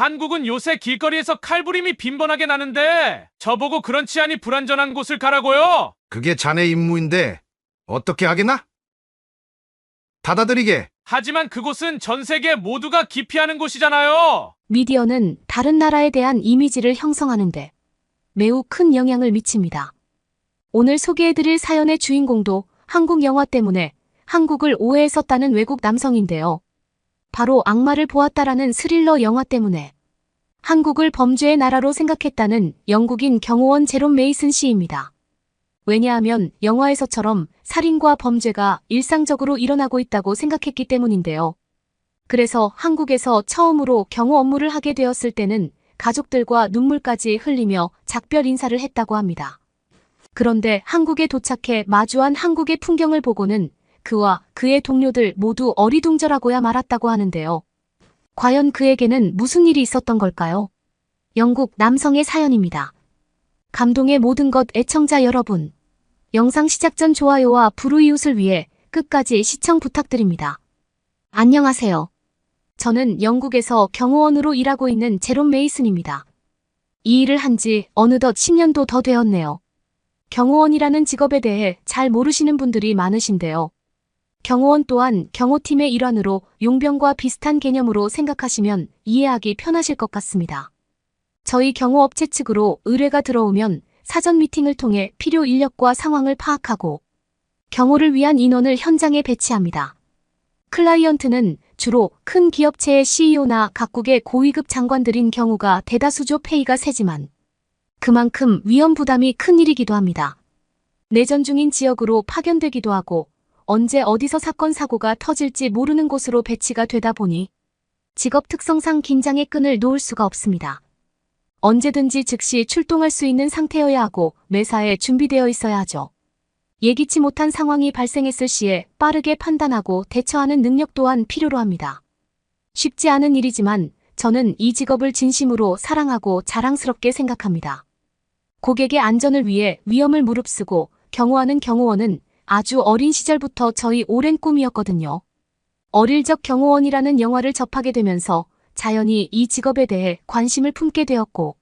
한국은 요새 길거리에서 칼부림이 빈번하게 나는데 저보고 그런 치안이 불안전한 곳을 가라고요? 그게 자네 임무인데 어떻게 하겠나? 닫아드리게. 하지만 그곳은 전 세계 모두가 기피하는 곳이잖아요. 미디어는 다른 나라에 대한 이미지를 형성하는데 매우 큰 영향을 미칩니다. 오늘 소개해드릴 사연의 주인공도 한국 영화 때문에 한국을 오해했었다는 외국 남성인데요. 바로 악마를 보았다라는 스릴러 영화 때문에 한국을 범죄의 나라로 생각했다는 영국인 경호원 제롬 메이슨 씨입니다. 왜냐하면 영화에서처럼 살인과 범죄가 일상적으로 일어나고 있다고 생각했기 때문인데요. 그래서 한국에서 처음으로 경호 업무를 하게 되었을 때는 가족들과 눈물까지 흘리며 작별 인사를 했다고 합니다. 그런데 한국에 도착해 마주한 한국의 풍경을 보고는 그와 그의 동료들 모두 어리둥절하고야 말았다고 하는데요. 과연 그에게는 무슨 일이 있었던 걸까요? 영국 남성의 사연입니다. 감동의 모든 것 애청자 여러분. 영상 시작 전 좋아요와 불우이웃을 위해 끝까지 시청 부탁드립니다. 안녕하세요. 저는 영국에서 경호원으로 일하고 있는 제롬 메이슨입니다. 이 일을 한 지 어느덧 10년도 더 되었네요. 경호원이라는 직업에 대해 잘 모르시는 분들이 많으신데요. 경호원 또한 경호팀의 일환으로 용병과 비슷한 개념으로 생각하시면 이해하기 편하실 것 같습니다. 저희 경호업체 측으로 의뢰가 들어오면 사전 미팅을 통해 필요 인력과 상황을 파악하고 경호를 위한 인원을 현장에 배치합니다. 클라이언트는 주로 큰 기업체의 CEO나 각국의 고위급 장관들인 경우가 대다수죠. 페이가 세지만 그만큼 위험 부담이 큰 일이기도 합니다. 내전 중인 지역으로 파견되기도 하고 언제 어디서 사건 사고가 터질지 모르는 곳으로 배치가 되다 보니 직업 특성상 긴장의 끈을 놓을 수가 없습니다. 언제든지 즉시 출동할 수 있는 상태여야 하고 매사에 준비되어 있어야 하죠. 예기치 못한 상황이 발생했을 시에 빠르게 판단하고 대처하는 능력 또한 필요로 합니다. 쉽지 않은 일이지만 저는 이 직업을 진심으로 사랑하고 자랑스럽게 생각합니다. 고객의 안전을 위해 위험을 무릅쓰고 경호하는 경호원은 아주 어린 시절부터 저희 오랜 꿈이었거든요. 어릴 적 경호원이라는 영화를 접하게 되면서 자연히 이 직업에 대해 관심을 품게 되었고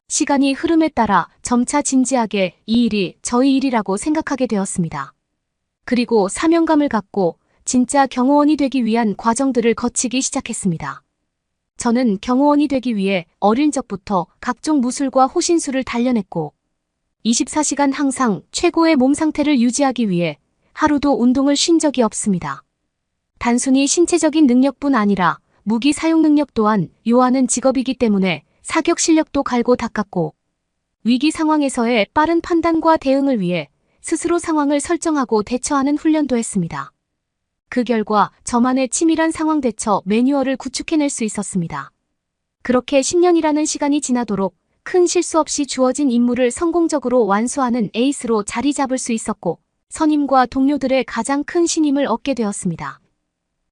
시간이 흐름에 따라 점차 진지하게 이 일이 저희 일이라고 생각하게 되었습니다. 그리고 사명감을 갖고 진짜 경호원이 되기 위한 과정들을 거치기 시작했습니다. 저는 경호원이 되기 위해 어릴 적부터 각종 무술과 호신술을 단련했고 24시간 항상 최고의 몸 상태를 유지하기 위해 하루도 운동을 쉰 적이 없습니다. 단순히 신체적인 능력뿐 아니라 무기 사용 능력 또한 요하는 직업이기 때문에 사격 실력도 갈고 닦았고 위기 상황에서의 빠른 판단과 대응을 위해 스스로 상황을 설정하고 대처하는 훈련도 했습니다. 그 결과 저만의 치밀한 상황 대처 매뉴얼을 구축해낼 수 있었습니다. 그렇게 10년이라는 시간이 지나도록 큰 실수 없이 주어진 임무를 성공적으로 완수하는 에이스로 자리 잡을 수 있었고 선임과 동료들의 가장 큰 신임을 얻게 되었습니다.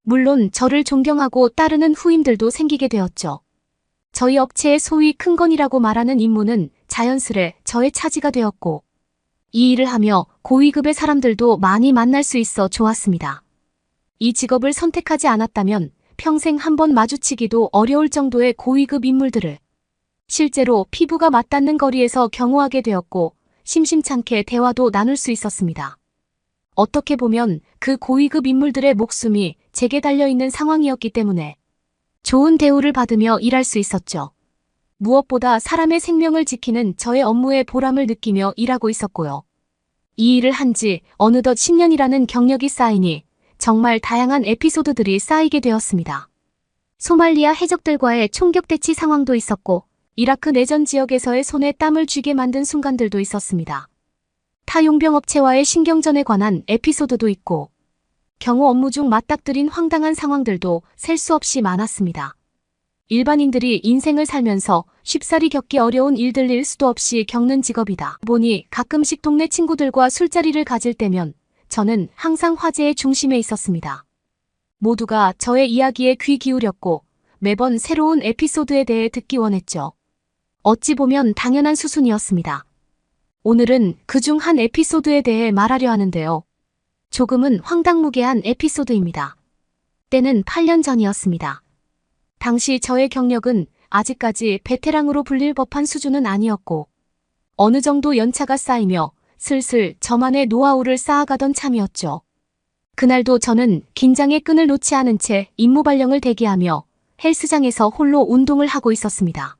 물론 저를 존경하고 따르는 후임들도 생기게 되었죠. 저희 업체의 소위 큰 건이라고 말하는 임무는 자연스레 저의 차지가 되었고 이 일을 하며 고위급의 사람들도 많이 만날 수 있어 좋았습니다. 이 직업을 선택하지 않았다면 평생 한번 마주치기도 어려울 정도의 고위급 인물들을 실제로 피부가 맞닿는 거리에서 경호하게 되었고 심심찮게 대화도 나눌 수 있었습니다. 어떻게 보면 그 고위급 인물들의 목숨이 제게 달려있는 상황이었기 때문에 좋은 대우를 받으며 일할 수 있었죠. 무엇보다 사람의 생명을 지키는 저의 업무에 보람을 느끼며 일하고 있었고요. 이 일을 한 지 어느덧 10년이라는 경력이 쌓이니 정말 다양한 에피소드들이 쌓이게 되었습니다. 소말리아 해적들과의 총격 대치 상황도 있었고 이라크 내전 지역에서의 손에 땀을 쥐게 만든 순간들도 있었습니다. 타 용병업체와의 신경전에 관한 에피소드도 있고 경호 업무 중 맞닥뜨린 황당한 상황들도 셀 수 없이 많았습니다. 일반인들이 인생을 살면서 쉽사리 겪기 어려운 일들일 수도 없이 겪는 직업이다 보니 가끔씩 동네 친구들과 술자리를 가질 때면 저는 항상 화제의 중심에 있었습니다. 모두가 저의 이야기에 귀 기울였고 매번 새로운 에피소드에 대해 듣기 원했죠. 어찌 보면 당연한 수순이었습니다. 오늘은 그중 한 에피소드에 대해 말하려 하는데요. 조금은 황당무계한 에피소드입니다. 때는 8년 전이었습니다. 당시 저의 경력은 아직까지 베테랑으로 불릴 법한 수준은 아니었고 어느 정도 연차가 쌓이며 슬슬 저만의 노하우를 쌓아가던 참이었죠. 그날도 저는 긴장의 끈을 놓지 않은 채 임무 발령을 대기하며 헬스장에서 홀로 운동을 하고 있었습니다.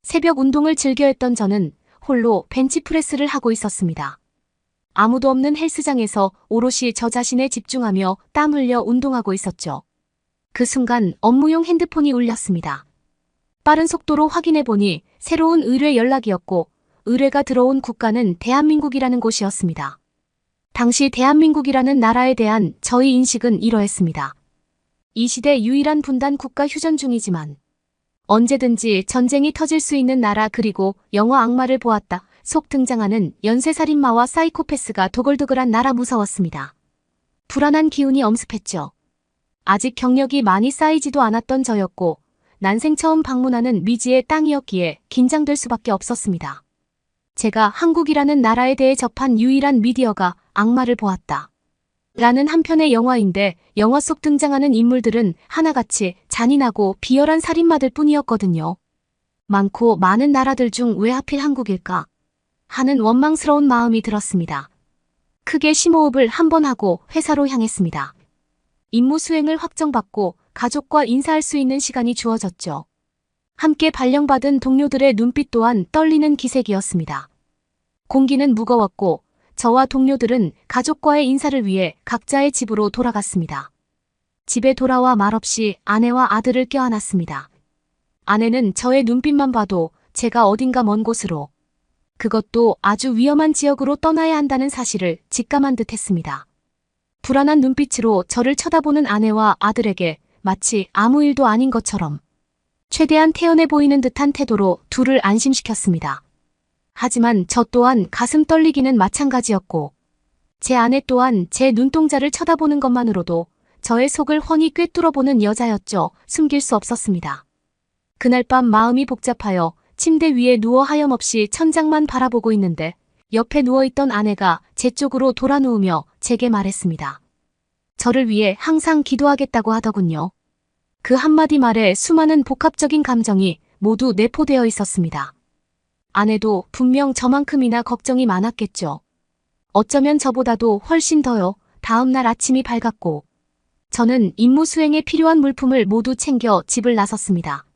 새벽 운동을 즐겨 했던 저는 홀로 벤치프레스를 하고 있었습니다. 아무도 없는 헬스장에서 오롯이 저 자신에 집중하며 땀 흘려 운동하고 있었죠. 그 순간 업무용 핸드폰이 울렸습니다. 빠른 속도로 확인해보니 새로운 의뢰 연락이었고 의뢰가 들어온 국가는 대한민국이라는 곳이었습니다. 당시 대한민국이라는 나라에 대한 저희 인식은 이러했습니다. 이 시대 유일한 분단 국가 휴전 중이지만 언제든지 전쟁이 터질 수 있는 나라 그리고 영화 악마를 보았다. 속 등장하는 연쇄살인마와 사이코패스가 도글도글한 나라 무서웠습니다. 불안한 기운이 엄습했죠. 아직 경력이 많이 쌓이지도 않았던 저였고 난생 처음 방문하는 미지의 땅이었기에 긴장될 수밖에 없었습니다. 제가 한국이라는 나라에 대해 접한 유일한 미디어가 악마를 보았다. 라는 한 편의 영화인데 영화 속 등장하는 인물들은 하나같이 잔인하고 비열한 살인마들 뿐이었거든요. 많고 많은 나라들 중 왜 하필 한국일까? 하는 원망스러운 마음이 들었습니다. 크게 심호흡을 한번 하고 회사로 향했습니다. 임무 수행을 확정받고 가족과 인사할 수 있는 시간이 주어졌죠. 함께 발령받은 동료들의 눈빛 또한 떨리는 기색이었습니다. 공기는 무거웠고 저와 동료들은 가족과의 인사를 위해 각자의 집으로 돌아갔습니다. 집에 돌아와 말없이 아내와 아들을 껴안았습니다. 아내는 저의 눈빛만 봐도 제가 어딘가 먼 곳으로, 그것도 아주 위험한 지역으로 떠나야 한다는 사실을 직감한 듯 했습니다. 불안한 눈빛으로 저를 쳐다보는 아내와 아들에게 마치 아무 일도 아닌 것처럼 최대한 태연해 보이는 듯한 태도로 둘을 안심시켰습니다. 하지만 저 또한 가슴 떨리기는 마찬가지였고 제 아내 또한 제 눈동자를 쳐다보는 것만으로도 저의 속을 훤히 꿰뚫어보는 여자였죠. 숨길 수 없었습니다. 그날 밤 마음이 복잡하여 침대 위에 누워 하염없이 천장만 바라보고 있는데 옆에 누워있던 아내가 제 쪽으로 돌아 누우며 제게 말했습니다. 저를 위해 항상 기도하겠다고 하더군요. 그 한마디 말에 수많은 복합적인 감정이 모두 내포되어 있었습니다. 아내도 분명 저만큼이나 걱정이 많았겠죠. 어쩌면 저보다도 훨씬 더요. 다음 날 아침이 밝았고 저는 임무 수행에 필요한 물품을 모두 챙겨 집을 나섰습니다.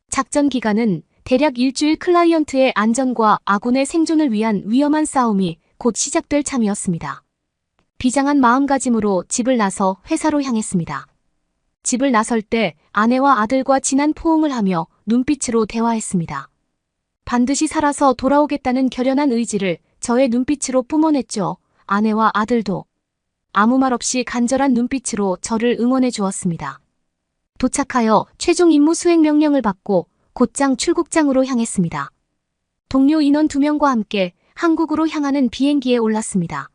작전 기간은 대략 일주일. 클라이언트의 안전과 아군의 생존을 위한 위험한 싸움이 곧 시작될 참이었습니다. 비장한 마음가짐으로 집을 나서 회사로 향했습니다. 집을 나설 때 아내와 아들과 진한 포옹을 하며 눈빛으로 대화했습니다. 반드시 살아서 돌아오겠다는 결연한 의지를 저의 눈빛으로 뿜어냈죠. 아내와 아들도 아무 말 없이 간절한 눈빛으로 저를 응원해 주었습니다. 도착하여 최종 임무 수행 명령을 받고 곧장 출국장으로 향했습니다. 동료 인원 2명과 함께 한국으로 향하는 비행기에 올랐습니다.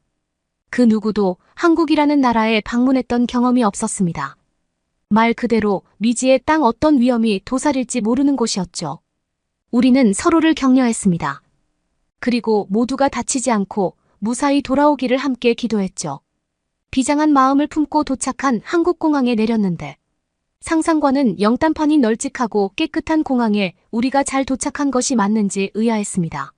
그 누구도 한국이라는 나라에 방문했던 경험이 없었습니다. 말 그대로 미지의 땅 어떤 위험이 도사릴지 모르는 곳이었죠. 우리는 서로를 격려했습니다. 그리고 모두가 다치지 않고 무사히 돌아오기를 함께 기도했죠. 비장한 마음을 품고 도착한 한국공항에 내렸는데 상상과는 영딴판이 널찍하고 깨끗한 공항에 우리가 잘 도착한 것이 맞는지 의아했습니다.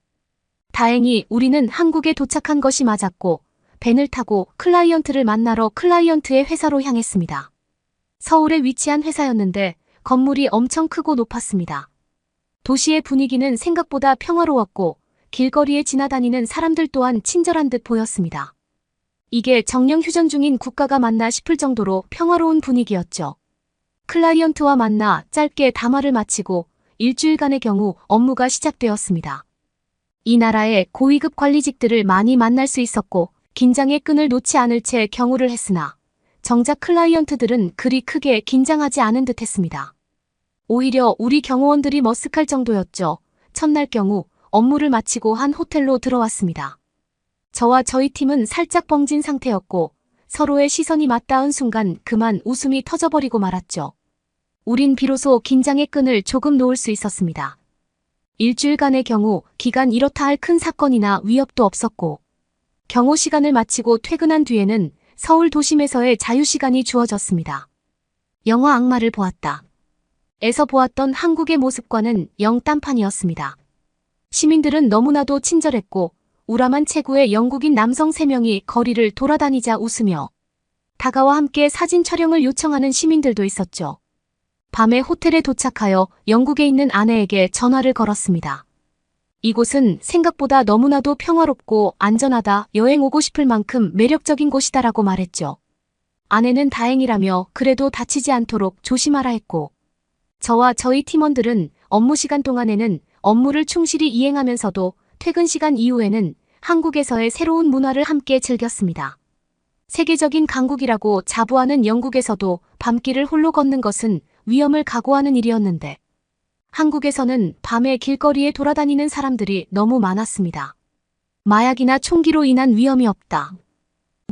다행히 우리는 한국에 도착한 것이 맞았고 벤을 타고 클라이언트를 만나러 클라이언트의 회사로 향했습니다. 서울에 위치한 회사였는데 건물이 엄청 크고 높았습니다. 도시의 분위기는 생각보다 평화로웠고 길거리에 지나다니는 사람들 또한 친절한 듯 보였습니다. 이게 정령 휴전 중인 국가가 맞나 싶을 정도로 평화로운 분위기였죠. 클라이언트와 만나 짧게 담화를 마치고 일주일간의 경우 업무가 시작되었습니다. 이 나라의 고위급 관리직들을 많이 만날 수 있었고 긴장의 끈을 놓지 않을 채 경우를 했으나 정작 클라이언트들은 그리 크게 긴장하지 않은 듯 했습니다. 오히려 우리 경호원들이 머쓱할 정도였죠. 첫날 경우 업무를 마치고 한 호텔로 들어왔습니다. 저와 저희 팀은 살짝 벙진 상태였고 서로의 시선이 맞닿은 순간 그만 웃음이 터져버리고 말았죠. 우린 비로소 긴장의 끈을 조금 놓을 수 있었습니다. 일주일간의 경우 기간 이렇다 할 큰 사건이나 위협도 없었고 경호 시간을 마치고 퇴근한 뒤에는 서울 도심에서의 자유시간이 주어졌습니다. 영화 악마를 보았다. TV에서 보았던 한국의 모습과는 영 딴판이었습니다. 시민들은 너무나도 친절했고 우람한 체구의 영국인 남성 3명이 거리를 돌아다니자 웃으며 다가와 함께 사진 촬영을 요청하는 시민들도 있었죠. 밤에 호텔에 도착하여 영국에 있는 아내에게 전화를 걸었습니다. 이곳은 생각보다 너무나도 평화롭고 안전하다, 여행 오고 싶을 만큼 매력적인 곳이다라고 말했죠. 아내는 다행이라며 그래도 다치지 않도록 조심하라 했고, 저와 저희 팀원들은 업무 시간 동안에는 업무를 충실히 이행하면서도 퇴근 시간 이후에는 한국에서의 새로운 문화를 함께 즐겼습니다. 세계적인 강국이라고 자부하는 영국에서도 밤길을 홀로 걷는 것은 위험을 각오하는 일이었는데, 한국에서는 밤에 길거리에 돌아다니는 사람들이 너무 많았습니다. 마약이나 총기로 인한 위험이 없다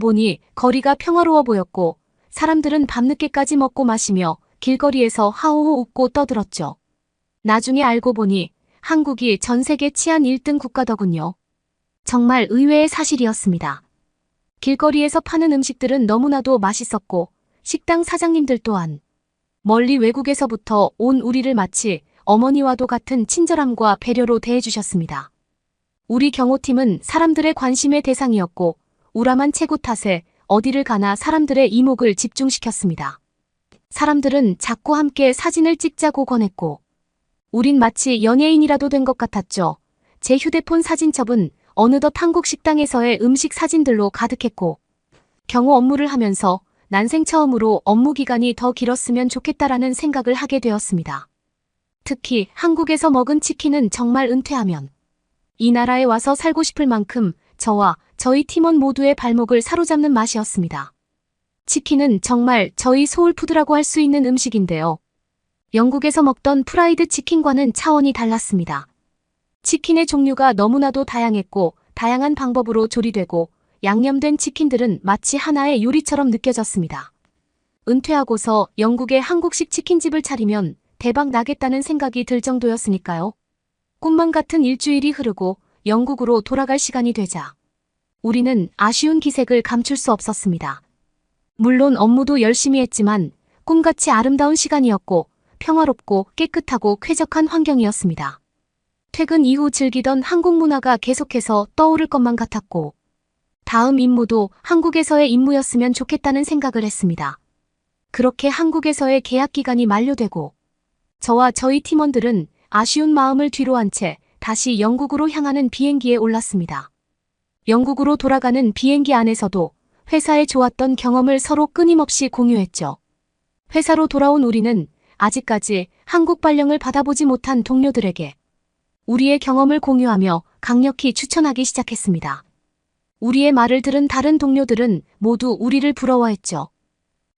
보니 거리가 평화로워 보였고 사람들은 밤늦게까지 먹고 마시며 길거리에서 하호호 웃고 떠들었죠. 나중에 알고 보니 한국이 전 세계 치안 1등 국가더군요. 정말 의외의 사실이었습니다. 길거리에서 파는 음식들은 너무나도 맛있었고 식당 사장님들 또한 멀리 외국에서부터 온 우리를 마치 어머니와도 같은 친절함과 배려로 대해주셨습니다. 우리 경호팀은 사람들의 관심의 대상이었고 우람한 체구 탓에 어디를 가나 사람들의 이목을 집중시켰습니다. 사람들은 자꾸 함께 사진을 찍자고 권했고 우린 마치 연예인이라도 된 것 같았죠. 제 휴대폰 사진첩은 어느덧 한국 식당에서의 음식 사진들로 가득했고 경호 업무를 하면서 난생 처음으로 업무 기간이 더 길었으면 좋겠다라는 생각을 하게 되었습니다. 특히 한국에서 먹은 치킨은 정말 은퇴하면 이 나라에 와서 살고 싶을 만큼 저와 저희 팀원 모두의 발목을 사로잡는 맛이었습니다. 치킨은 정말 저희 소울푸드라고 할 수 있는 음식인데요. 영국에서 먹던 프라이드 치킨과는 차원이 달랐습니다. 치킨의 종류가 너무나도 다양했고 다양한 방법으로 조리되고 양념된 치킨들은 마치 하나의 요리처럼 느껴졌습니다. 은퇴하고서 영국에 한국식 치킨집을 차리면 대박 나겠다는 생각이 들 정도였으니까요. 꿈만 같은 일주일이 흐르고 영국으로 돌아갈 시간이 되자 우리는 아쉬운 기색을 감출 수 없었습니다. 물론 업무도 열심히 했지만 꿈같이 아름다운 시간이었고 평화롭고 깨끗하고 쾌적한 환경이었습니다. 퇴근 이후 즐기던 한국 문화가 계속해서 떠오를 것만 같았고 다음 임무도 한국에서의 임무였으면 좋겠다는 생각을 했습니다. 그렇게 한국에서의 계약 기간이 만료되고 저와 저희 팀원들은 아쉬운 마음을 뒤로한 채 다시 영국으로 향하는 비행기에 올랐습니다. 영국으로 돌아가는 비행기 안에서도 회사에 좋았던 경험을 서로 끊임없이 공유했죠. 회사로 돌아온 우리는 아직까지 한국 발령을 받아보지 못한 동료들에게 우리의 경험을 공유하며 강력히 추천하기 시작했습니다. 우리의 말을 들은 다른 동료들은 모두 우리를 부러워했죠.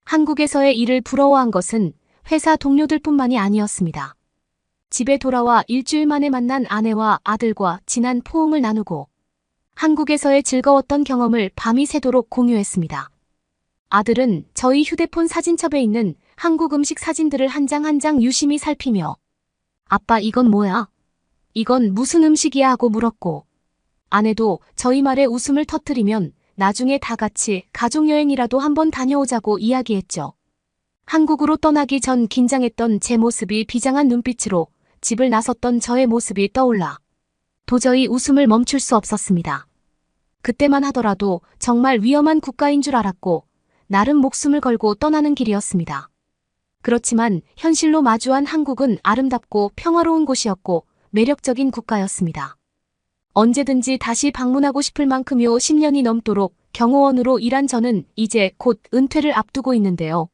한국에서의 일을 부러워한 것은 회사 동료들뿐만이 아니었습니다. 집에 돌아와 일주일 만에 만난 아내와 아들과 진한 포옹을 나누고 한국에서의 즐거웠던 경험을 밤이 새도록 공유했습니다. 아들은 저희 휴대폰 사진첩에 있는 한국 음식 사진들을 한 장 한 장 유심히 살피며 아빠 이건 뭐야? 이건 무슨 음식이야? 하고 물었고 아내도 저희 말에 웃음을 터뜨리면 나중에 다 같이 가족여행이라도 한번 다녀오자고 이야기했죠. 한국으로 떠나기 전 긴장했던 제 모습이 비장한 눈빛으로 집을 나섰던 저의 모습이 떠올라 도저히 웃음을 멈출 수 없었습니다. 그때만 하더라도 정말 위험한 국가인 줄 알았고 나름 목숨을 걸고 떠나는 길이었습니다. 그렇지만 현실로 마주한 한국은 아름답고 평화로운 곳이었고 매력적인 국가였습니다. 언제든지 다시 방문하고 싶을 만큼요 10년이 넘도록 경호원으로 일한 저는 이제 곧 은퇴를 앞두고 있는데요.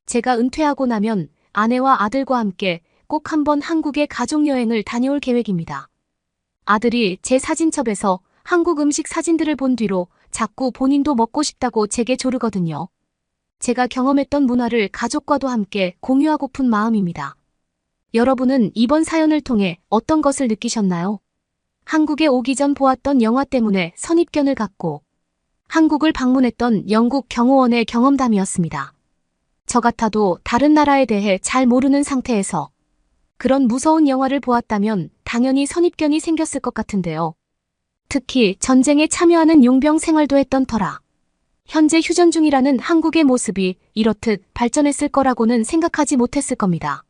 제가 은퇴하고 나면 아내와 아들과 함께 꼭 한번 한국에 가족여행을 다녀올 계획입니다. 아들이 제 사진첩에서 한국 음식 사진들을 본 뒤로 자꾸 본인도 먹고 싶다고 제게 조르거든요. 제가 경험했던 문화를 가족과도 함께 공유하고픈 마음입니다. 여러분은 이번 사연을 통해 어떤 것을 느끼셨나요? 한국에 오기 전 보았던 영화 때문에 선입견을 갖고 한국을 방문했던 영국 경호원의 경험담이었습니다. 저 같아도 다른 나라에 대해 잘 모르는 상태에서 그런 무서운 영화를 보았다면 당연히 선입견이 생겼을 것 같은데요. 특히 전쟁에 참여하는 용병 생활도 했던 터라 현재 휴전 중이라는 한국의 모습이 이렇듯 발전했을 거라고는 생각하지 못했을 겁니다.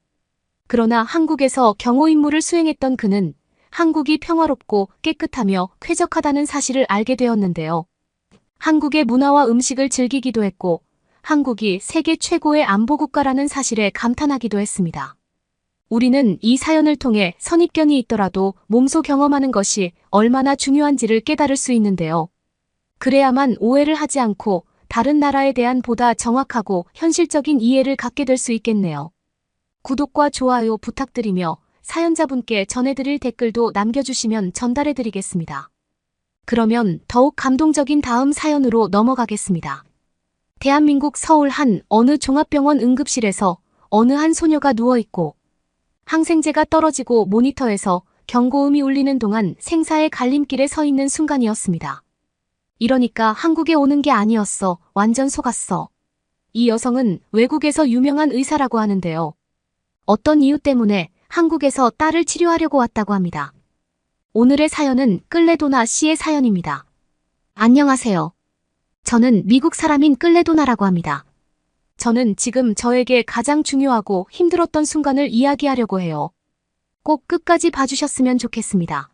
그러나 한국에서 경호 임무를 수행했던 그는 한국이 평화롭고 깨끗하며 쾌적하다는 사실을 알게 되었는데요. 한국의 문화와 음식을 즐기기도 했고 한국이 세계 최고의 안보국가라는 사실에 감탄하기도 했습니다. 우리는 이 사연을 통해 선입견이 있더라도 몸소 경험하는 것이 얼마나 중요한지를 깨달을 수 있는데요. 그래야만 오해를 하지 않고 다른 나라에 대한 보다 정확하고 현실적인 이해를 갖게 될 수 있겠네요. 구독과 좋아요 부탁드리며 사연자분께 전해드릴 댓글도 남겨주시면 전달해드리겠습니다. 그러면 더욱 감동적인 다음 사연으로 넘어가겠습니다. 대한민국 서울 한 어느 종합병원 응급실에서 어느 한 소녀가 누워있고 항생제가 떨어지고 모니터에서 경고음이 울리는 동안 생사의 갈림길에 서 있는 순간이었습니다. 이러니까 한국에 오는 게 아니었어. 완전 속았어. 이 여성은 외국에서 유명한 의사라고 하는데요. 어떤 이유 때문에 한국에서 딸을 치료하려고 왔다고 합니다. 오늘의 사연은 끌레도나 씨의 사연입니다. 안녕하세요. 저는 미국 사람인 끌레도나라고 합니다. 저는 지금 저에게 가장 중요하고 힘들었던 순간을 이야기하려고 해요. 꼭 끝까지 봐주셨으면 좋겠습니다.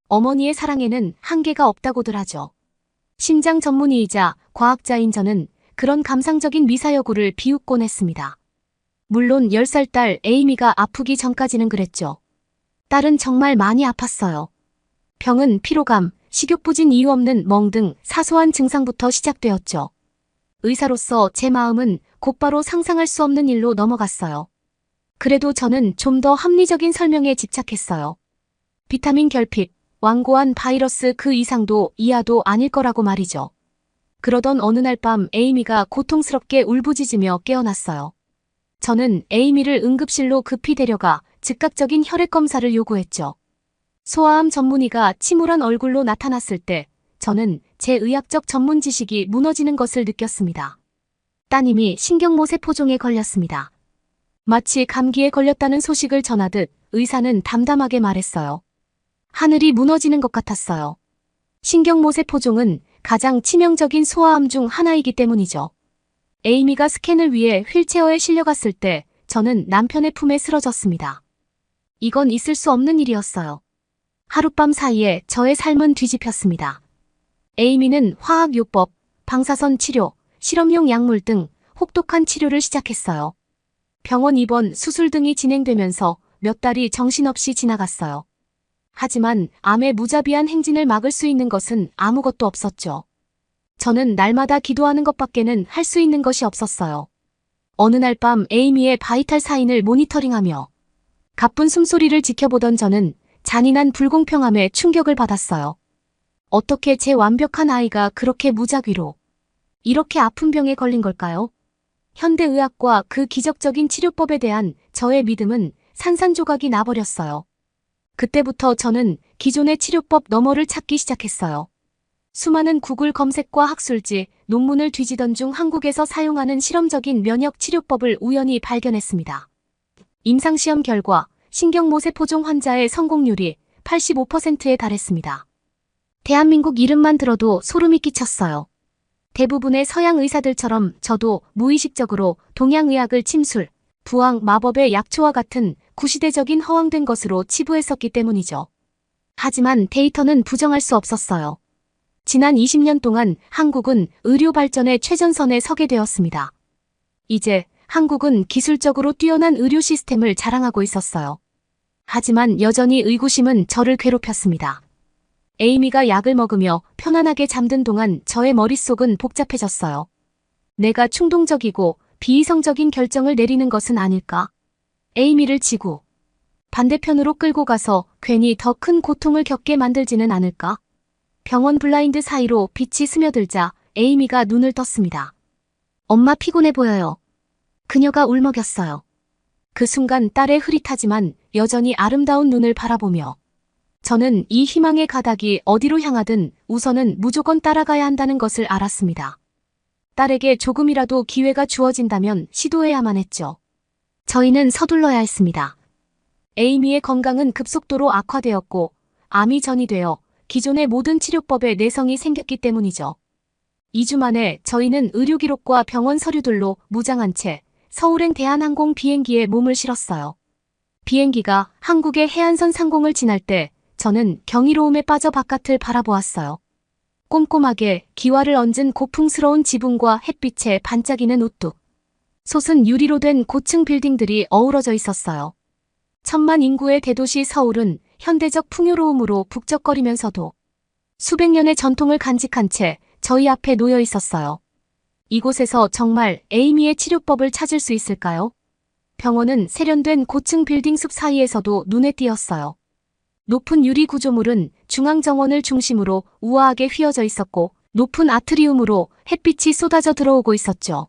어머니의 사랑에는 한계가 없다고들 하죠. 심장 전문의이자 과학자인 저는 그런 감상적인 미사여구를 비웃곤 했습니다. 물론 10살 딸 에이미가 아프기 전까지는 그랬죠. 딸은 정말 많이 아팠어요. 병은 피로감, 식욕부진 이유 없는 멍 등 사소한 증상부터 시작되었죠. 의사로서 제 마음은 곧바로 상상할 수 없는 일로 넘어갔어요. 그래도 저는 좀 더 합리적인 설명에 집착했어요. 비타민 결핍, 완고한 바이러스 그 이상도 이하도 아닐 거라고 말이죠. 그러던 어느 날 밤 에이미가 고통스럽게 울부짖으며 깨어났어요. 저는 에이미를 응급실로 급히 데려가 즉각적인 혈액 검사를 요구했죠. 소아암 전문의가 침울한 얼굴로 나타났을 때 저는 제 의학적 전문 지식이 무너지는 것을 느꼈습니다. 따님이 신경모세포종에 걸렸습니다. 마치 감기에 걸렸다는 소식을 전하듯 의사는 담담하게 말했어요. 하늘이 무너지는 것 같았어요. 신경모세포종은 가장 치명적인 소아암 중 하나이기 때문이죠. 에이미가 스캔을 위해 휠체어에 실려갔을 때 저는 남편의 품에 쓰러졌습니다. 이건 있을 수 없는 일이었어요. 하룻밤 사이에 저의 삶은 뒤집혔습니다. 에이미는 화학요법, 방사선 치료, 실험용 약물 등 혹독한 치료를 시작했어요. 병원 입원, 수술 등이 진행되면서 몇 달이 정신없이 지나갔어요. 하지만 암의 무자비한 행진을 막을 수 있는 것은 아무것도 없었죠. 저는 날마다 기도하는 것밖에는 할 수 있는 것이 없었어요. 어느 날 밤 에이미의 바이탈 사인을 모니터링하며 가쁜 숨소리를 지켜보던 저는 잔인한 불공평함에 충격을 받았어요. 어떻게 제 완벽한 아이가 그렇게 무작위로 이렇게 아픈 병에 걸린 걸까요? 현대의학과 그 기적적인 치료법에 대한 저의 믿음은 산산조각이 나버렸어요. 그때부터 저는 기존의 치료법 너머를 찾기 시작했어요. 수많은 구글 검색과 학술지, 논문을 뒤지던 중 한국에서 사용하는 실험적인 면역 치료법을 우연히 발견했습니다. 임상시험 결과 신경모세포종 환자의 성공률이 85%에 달했습니다. 대한민국 이름만 들어도 소름이 끼쳤어요. 대부분의 서양 의사들처럼 저도 무의식적으로 동양의학을 침술, 부항, 마법의 약초와 같은 구시대적인 허황된 것으로 치부했었기 때문이죠. 하지만 데이터는 부정할 수 없었어요. 지난 20년 동안 한국은 의료 발전의 최전선에 서게 되었습니다. 이제 한국은 기술적으로 뛰어난 의료 시스템을 자랑하고 있었어요. 하지만 여전히 의구심은 저를 괴롭혔습니다. 에이미가 약을 먹으며 편안하게 잠든 동안 저의 머릿속은 복잡해졌어요. 내가 충동적이고 비이성적인 결정을 내리는 것은 아닐까? 에이미를 지구 반대편으로 끌고 가서 괜히 더 큰 고통을 겪게 만들지는 않을까? 병원 블라인드 사이로 빛이 스며들자 에이미가 눈을 떴습니다. 엄마 피곤해 보여요. 그녀가 울먹였어요. 그 순간 딸의 흐릿하지만 여전히 아름다운 눈을 바라보며 저는 이 희망의 가닥이 어디로 향하든 우선은 무조건 따라가야 한다는 것을 알았습니다. 딸에게 조금이라도 기회가 주어진다면 시도해야만 했죠. 저희는 서둘러야 했습니다. 에이미의 건강은 급속도로 악화되었고 암이 전이되어 기존의 모든 치료법에 내성이 생겼기 때문이죠. 2주 만에 저희는 의료기록과 병원 서류들로 무장한 채 서울행 대한항공 비행기에 몸을 실었어요. 비행기가 한국의 해안선 상공을 지날 때 저는 경이로움에 빠져 바깥을 바라보았어요. 꼼꼼하게 기와를 얹은 고풍스러운 지붕과 햇빛에 반짝이는 우뚝 솟은 유리로 된 고층 빌딩들이 어우러져 있었어요. 천만 인구의 대도시 서울은 현대적 풍요로움으로 북적거리면서도 수백 년의 전통을 간직한 채 저희 앞에 놓여 있었어요. 이곳에서 정말 에이미의 치료법을 찾을 수 있을까요? 병원은 세련된 고층 빌딩 숲 사이에서도 눈에 띄었어요. 높은 유리 구조물은 중앙 정원을 중심으로 우아하게 휘어져 있었고 높은 아트리움으로 햇빛이 쏟아져 들어오고 있었죠.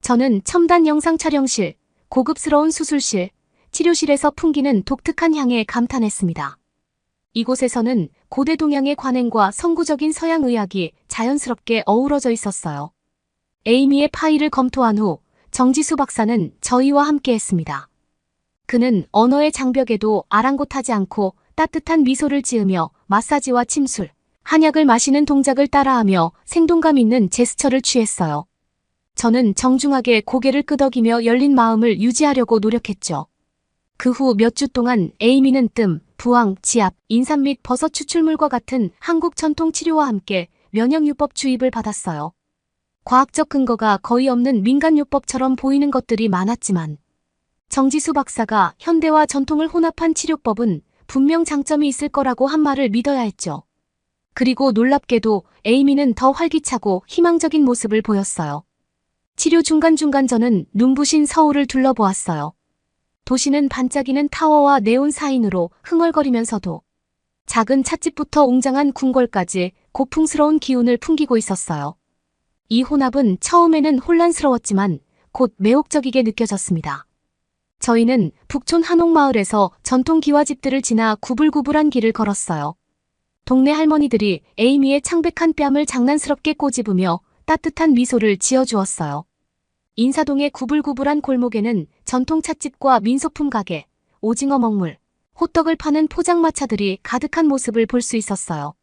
저는 첨단 영상 촬영실, 고급스러운 수술실, 치료실에서 풍기는 독특한 향에 감탄했습니다. 이곳에서는 고대 동양의 관행과 선구적인 서양 의학이 자연스럽게 어우러져 있었어요. 에이미의 파일을 검토한 후 정지수 박사는 저희와 함께했습니다. 그는 언어의 장벽에도 아랑곳하지 않고 따뜻한 미소를 지으며 마사지와 침술, 한약을 마시는 동작을 따라하며 생동감 있는 제스처를 취했어요. 저는 정중하게 고개를 끄덕이며 열린 마음을 유지하려고 노력했죠. 그 후 몇 주 동안 에이미는 뜸, 부항, 지압, 인삼 및 버섯 추출물과 같은 한국 전통 치료와 함께 면역요법 주입을 받았어요. 과학적 근거가 거의 없는 민간요법처럼 보이는 것들이 많았지만 정지수 박사가 현대와 전통을 혼합한 치료법은 분명 장점이 있을 거라고 한 말을 믿어야 했죠. 그리고 놀랍게도 에이미는 더 활기차고 희망적인 모습을 보였어요. 치료 중간중간 저는 눈부신 서울을 둘러보았어요. 도시는 반짝이는 타워와 네온 사인으로 흥얼거리면서도 작은 찻집부터 웅장한 궁궐까지 고풍스러운 기운을 풍기고 있었어요. 이 혼합은 처음에는 혼란스러웠지만 곧 매혹적이게 느껴졌습니다. 저희는 북촌 한옥마을에서 전통 기와집들을 지나 구불구불한 길을 걸었어요. 동네 할머니들이 에이미의 창백한 뺨을 장난스럽게 꼬집으며 따뜻한 미소를 지어주었어요. 인사동의 구불구불한 골목에는 전통 찻집과 민소품 가게, 오징어 먹물, 호떡을 파는 포장마차들이 가득한 모습을 볼 수 있었어요.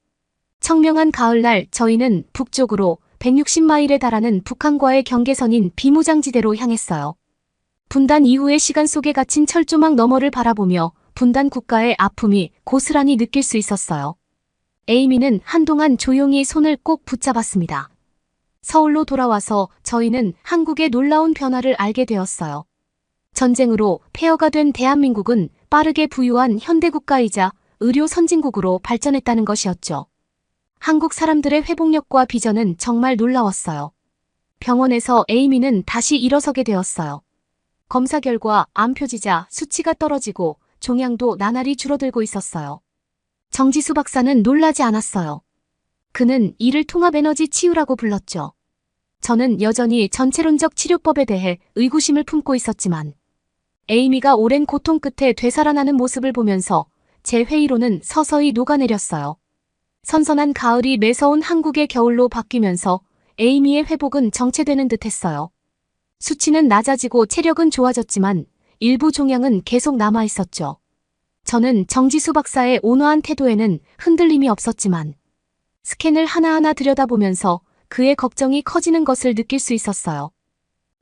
청명한 가을날 저희는 북쪽으로 160마일에 달하는 북한과의 경계선인 비무장지대로 향했어요. 분단 이후의 시간 속에 갇힌 철조망 너머를 바라보며 분단 국가의 아픔이 고스란히 느낄 수 있었어요. 에이미는 한동안 조용히 손을 꼭 붙잡았습니다. 서울로 돌아와서 저희는 한국의 놀라운 변화를 알게 되었어요. 전쟁으로 폐허가 된 대한민국은 빠르게 부유한 현대국가이자 의료 선진국으로 발전했다는 것이었죠. 한국 사람들의 회복력과 비전은 정말 놀라웠어요. 병원에서 에이미는 다시 일어서게 되었어요. 검사 결과 암 표지자 수치가 떨어지고 종양도 나날이 줄어들고 있었어요. 정지수 박사는 놀라지 않았어요. 그는 이를 통합에너지 치유라고 불렀죠. 저는 여전히 전체론적 치료법에 대해 의구심을 품고 있었지만 에이미가 오랜 고통 끝에 되살아나는 모습을 보면서 제 회의로는 서서히 녹아내렸어요. 선선한 가을이 매서운 한국의 겨울로 바뀌면서 에이미의 회복은 정체되는 듯했어요. 수치는 낮아지고 체력은 좋아졌지만 일부 종양은 계속 남아있었죠. 저는 정지수 박사의 온화한 태도에는 흔들림이 없었지만 스캔을 하나하나 들여다보면서 그의 걱정이 커지는 것을 느낄 수 있었어요.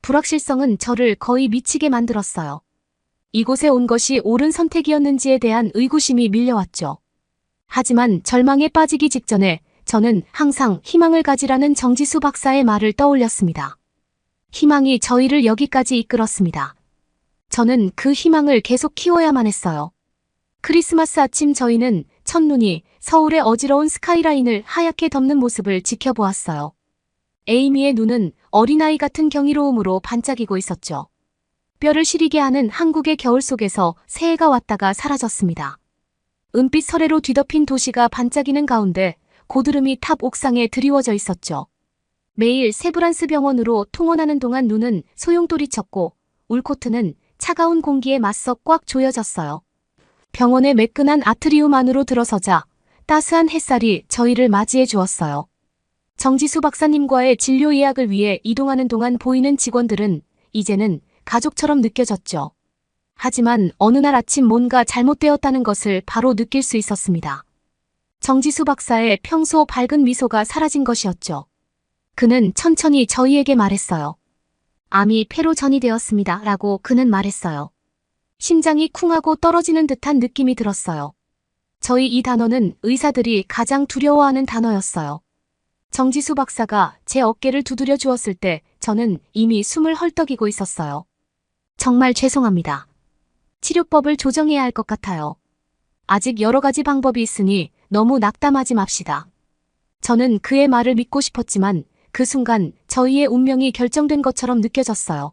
불확실성은 저를 거의 미치게 만들었어요. 이곳에 온 것이 옳은 선택이었는지에 대한 의구심이 밀려왔죠. 하지만 절망에 빠지기 직전에 저는 항상 희망을 가지라는 정지수 박사의 말을 떠올렸습니다. 희망이 저희를 여기까지 이끌었습니다. 저는 그 희망을 계속 키워야만 했어요. 크리스마스 아침 저희는 첫눈이 서울의 어지러운 스카이라인을 하얗게 덮는 모습을 지켜보았어요. 에이미의 눈은 어린아이 같은 경이로움으로 반짝이고 있었죠. 뼈를 시리게 하는 한국의 겨울 속에서 새해가 왔다가 사라졌습니다. 은빛 설해로 뒤덮인 도시가 반짝이는 가운데 고드름이 탑 옥상에 드리워져 있었죠. 매일 세브란스 병원으로 통원하는 동안 눈은 소용돌이쳤고 울코트는 차가운 공기에 맞서 꽉 조여졌어요. 병원의 매끈한 아트리움 안으로 들어서자 따스한 햇살이 저희를 맞이해 주었어요. 정지수 박사님과의 진료 예약을 위해 이동하는 동안 보이는 직원들은 이제는 가족처럼 느껴졌죠. 하지만 어느 날 아침 뭔가 잘못되었다는 것을 바로 느낄 수 있었습니다. 정지수 박사의 평소 밝은 미소가 사라진 것이었죠. 그는 천천히 저희에게 말했어요. 암이 폐로 전이되었습니다. 라고 그는 말했어요. 심장이 쿵하고 떨어지는 듯한 느낌이 들었어요. 저희 이 단어는 의사들이 가장 두려워하는 단어였어요. 정지수 박사가 제 어깨를 두드려 주었을 때 저는 이미 숨을 헐떡이고 있었어요. 정말 죄송합니다. 치료법을 조정해야 할 것 같아요. 아직 여러 가지 방법이 있으니 너무 낙담하지 맙시다. 저는 그의 말을 믿고 싶었지만 그 순간 저희의 운명이 결정된 것처럼 느껴졌어요.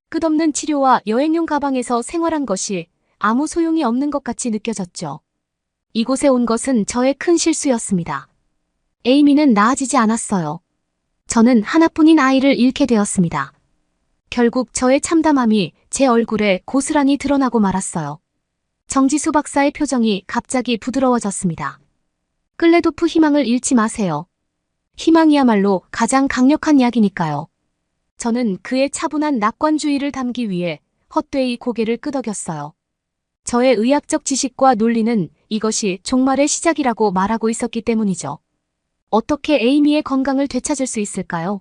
끝없는 치료와 여행용 가방에서 생활한 것이 아무 소용이 없는 것 같이 느껴졌죠. 이곳에 온 것은 저의 큰 실수였습니다. 에이미는 나아지지 않았어요. 저는 하나뿐인 아이를 잃게 되었습니다. 결국 저의 참담함이 제 얼굴에 고스란히 드러나고 말았어요. 정지수 박사의 표정이 갑자기 부드러워졌습니다. 클레도프 희망을 잃지 마세요. 희망이야말로 가장 강력한 약이니까요. 저는 그의 차분한 낙관주의를 담기 위해 헛되이 고개를 끄덕였어요. 저의 의학적 지식과 논리는 이것이 종말의 시작이라고 말하고 있었기 때문이죠. 어떻게 에이미의 건강을 되찾을 수 있을까요?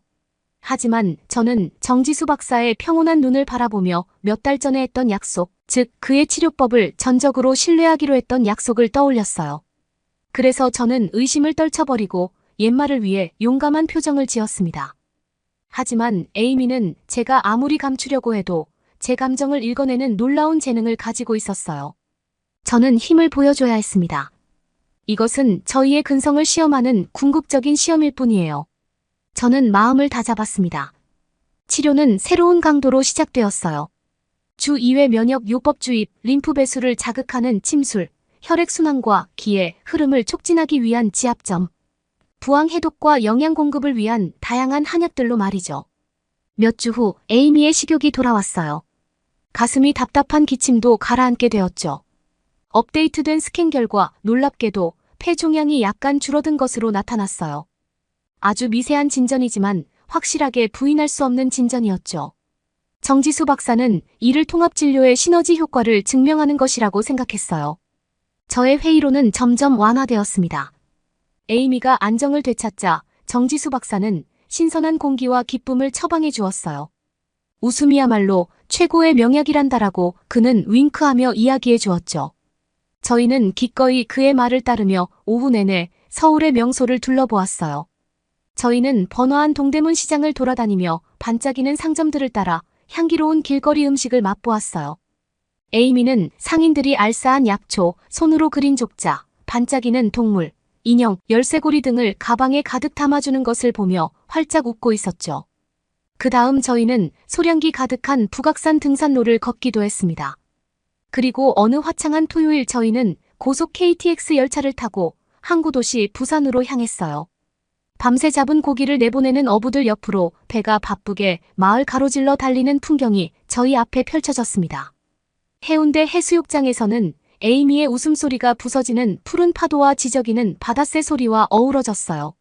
하지만 저는 정지수 박사의 평온한 눈을 바라보며 몇 달 전에 했던 약속, 즉 그의 치료법을 전적으로 신뢰하기로 했던 약속을 떠올렸어요. 그래서 저는 의심을 떨쳐버리고 옛말을 위해 용감한 표정을 지었습니다. 하지만 에이미는 제가 아무리 감추려고 해도 제 감정을 읽어내는 놀라운 재능을 가지고 있었어요. 저는 힘을 보여줘야 했습니다. 이것은 저희의 근성을 시험하는 궁극적인 시험일 뿐이에요. 저는 마음을 다잡았습니다. 치료는 새로운 강도로 시작되었어요. 주 2회 면역 요법 주입, 림프 배수를 자극하는 침술, 혈액순환과 기의 흐름을 촉진하기 위한 지압점, 부항 해독과 영양 공급을 위한 다양한 한약들로 말이죠. 몇 주 후 에이미의 식욕이 돌아왔어요. 가슴이 답답한 기침도 가라앉게 되었죠. 업데이트된 스캔 결과 놀랍게도 폐 종양이 약간 줄어든 것으로 나타났어요. 아주 미세한 진전이지만 확실하게 부인할 수 없는 진전이었죠. 정지수 박사는 이를 통합진료의 시너지 효과를 증명하는 것이라고 생각했어요. 저의 회의로는 점점 완화되었습니다. 에이미가 안정을 되찾자 정지수 박사는 신선한 공기와 기쁨을 처방해 주었어요. 웃음이야말로 최고의 명약이란다라고 그는 윙크하며 이야기해 주었죠. 저희는 기꺼이 그의 말을 따르며 오후 내내 서울의 명소를 둘러보았어요. 저희는 번화한 동대문 시장을 돌아다니며 반짝이는 상점들을 따라 향기로운 길거리 음식을 맛보았어요. 에이미는 상인들이 알싸한 약초, 손으로 그린 족자, 반짝이는 동물, 인형, 열쇠고리 등을 가방에 가득 담아주는 것을 보며 활짝 웃고 있었죠. 그 다음 저희는 소량기 가득한 북악산 등산로를 걷기도 했습니다. 그리고 어느 화창한 토요일 저희는 고속 KTX 열차를 타고 항구 도시 부산으로 향했어요. 밤새 잡은 고기를 내보내는 어부들 옆으로 배가 바쁘게 마을 가로질러 달리는 풍경이 저희 앞에 펼쳐졌습니다. 해운대 해수욕장에서는 에이미의 웃음소리가 부서지는 푸른 파도와 지저귀는 바닷새 소리와 어우러졌어요.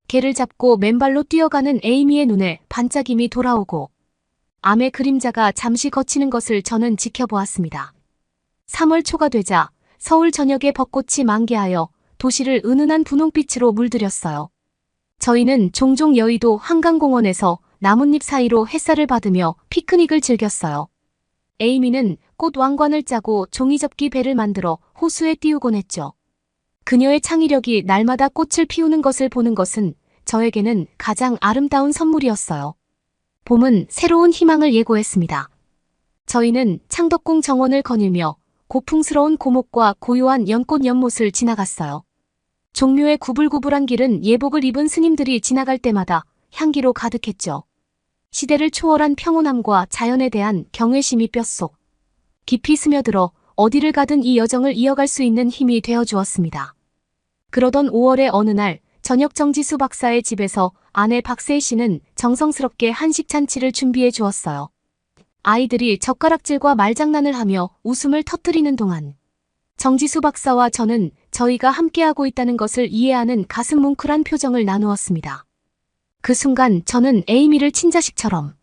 개를 잡고 맨발로 뛰어가는 에이미의 눈에 반짝임이 돌아오고 암의 그림자가 잠시 걷히는 것을 저는 지켜보았습니다. 3월 초가 되자 서울 전역의 벚꽃이 만개하여 도시를 은은한 분홍빛으로 물들였어요. 저희는 종종 여의도 한강공원에서 나뭇잎 사이로 햇살을 받으며 피크닉을 즐겼어요. 에이미는 꽃 왕관을 짜고 종이접기 배를 만들어 호수에 띄우곤 했죠. 그녀의 창의력이 날마다 꽃을 피우는 것을 보는 것은 저에게는 가장 아름다운 선물이었어요. 봄은 새로운 희망을 예고했습니다. 저희는 창덕궁 정원을 거닐며 고풍스러운 고목과 고요한 연꽃 연못을 지나갔어요. 종묘의 구불구불한 길은 예복을 입은 스님들이 지나갈 때마다 향기로 가득했죠. 시대를 초월한 평온함과 자연에 대한 경외심이 뼛속 깊이 스며들어 어디를 가든 이 여정을 이어갈 수 있는 힘이 되어주었습니다. 그러던 5월의 어느 날 저녁 정지수 박사의 집에서 아내 박세희 씨는 정성스럽게 한식 잔치를 준비해 주었어요. 아이들이 젓가락질과 말장난을 하며 웃음을 터뜨리는 동안 정지수 박사와 저는 저희가 함께하고 있다는 것을 이해하는 가슴 뭉클한 표정을 나누었습니다. 그 순간 저는 에이미를 친자식처럼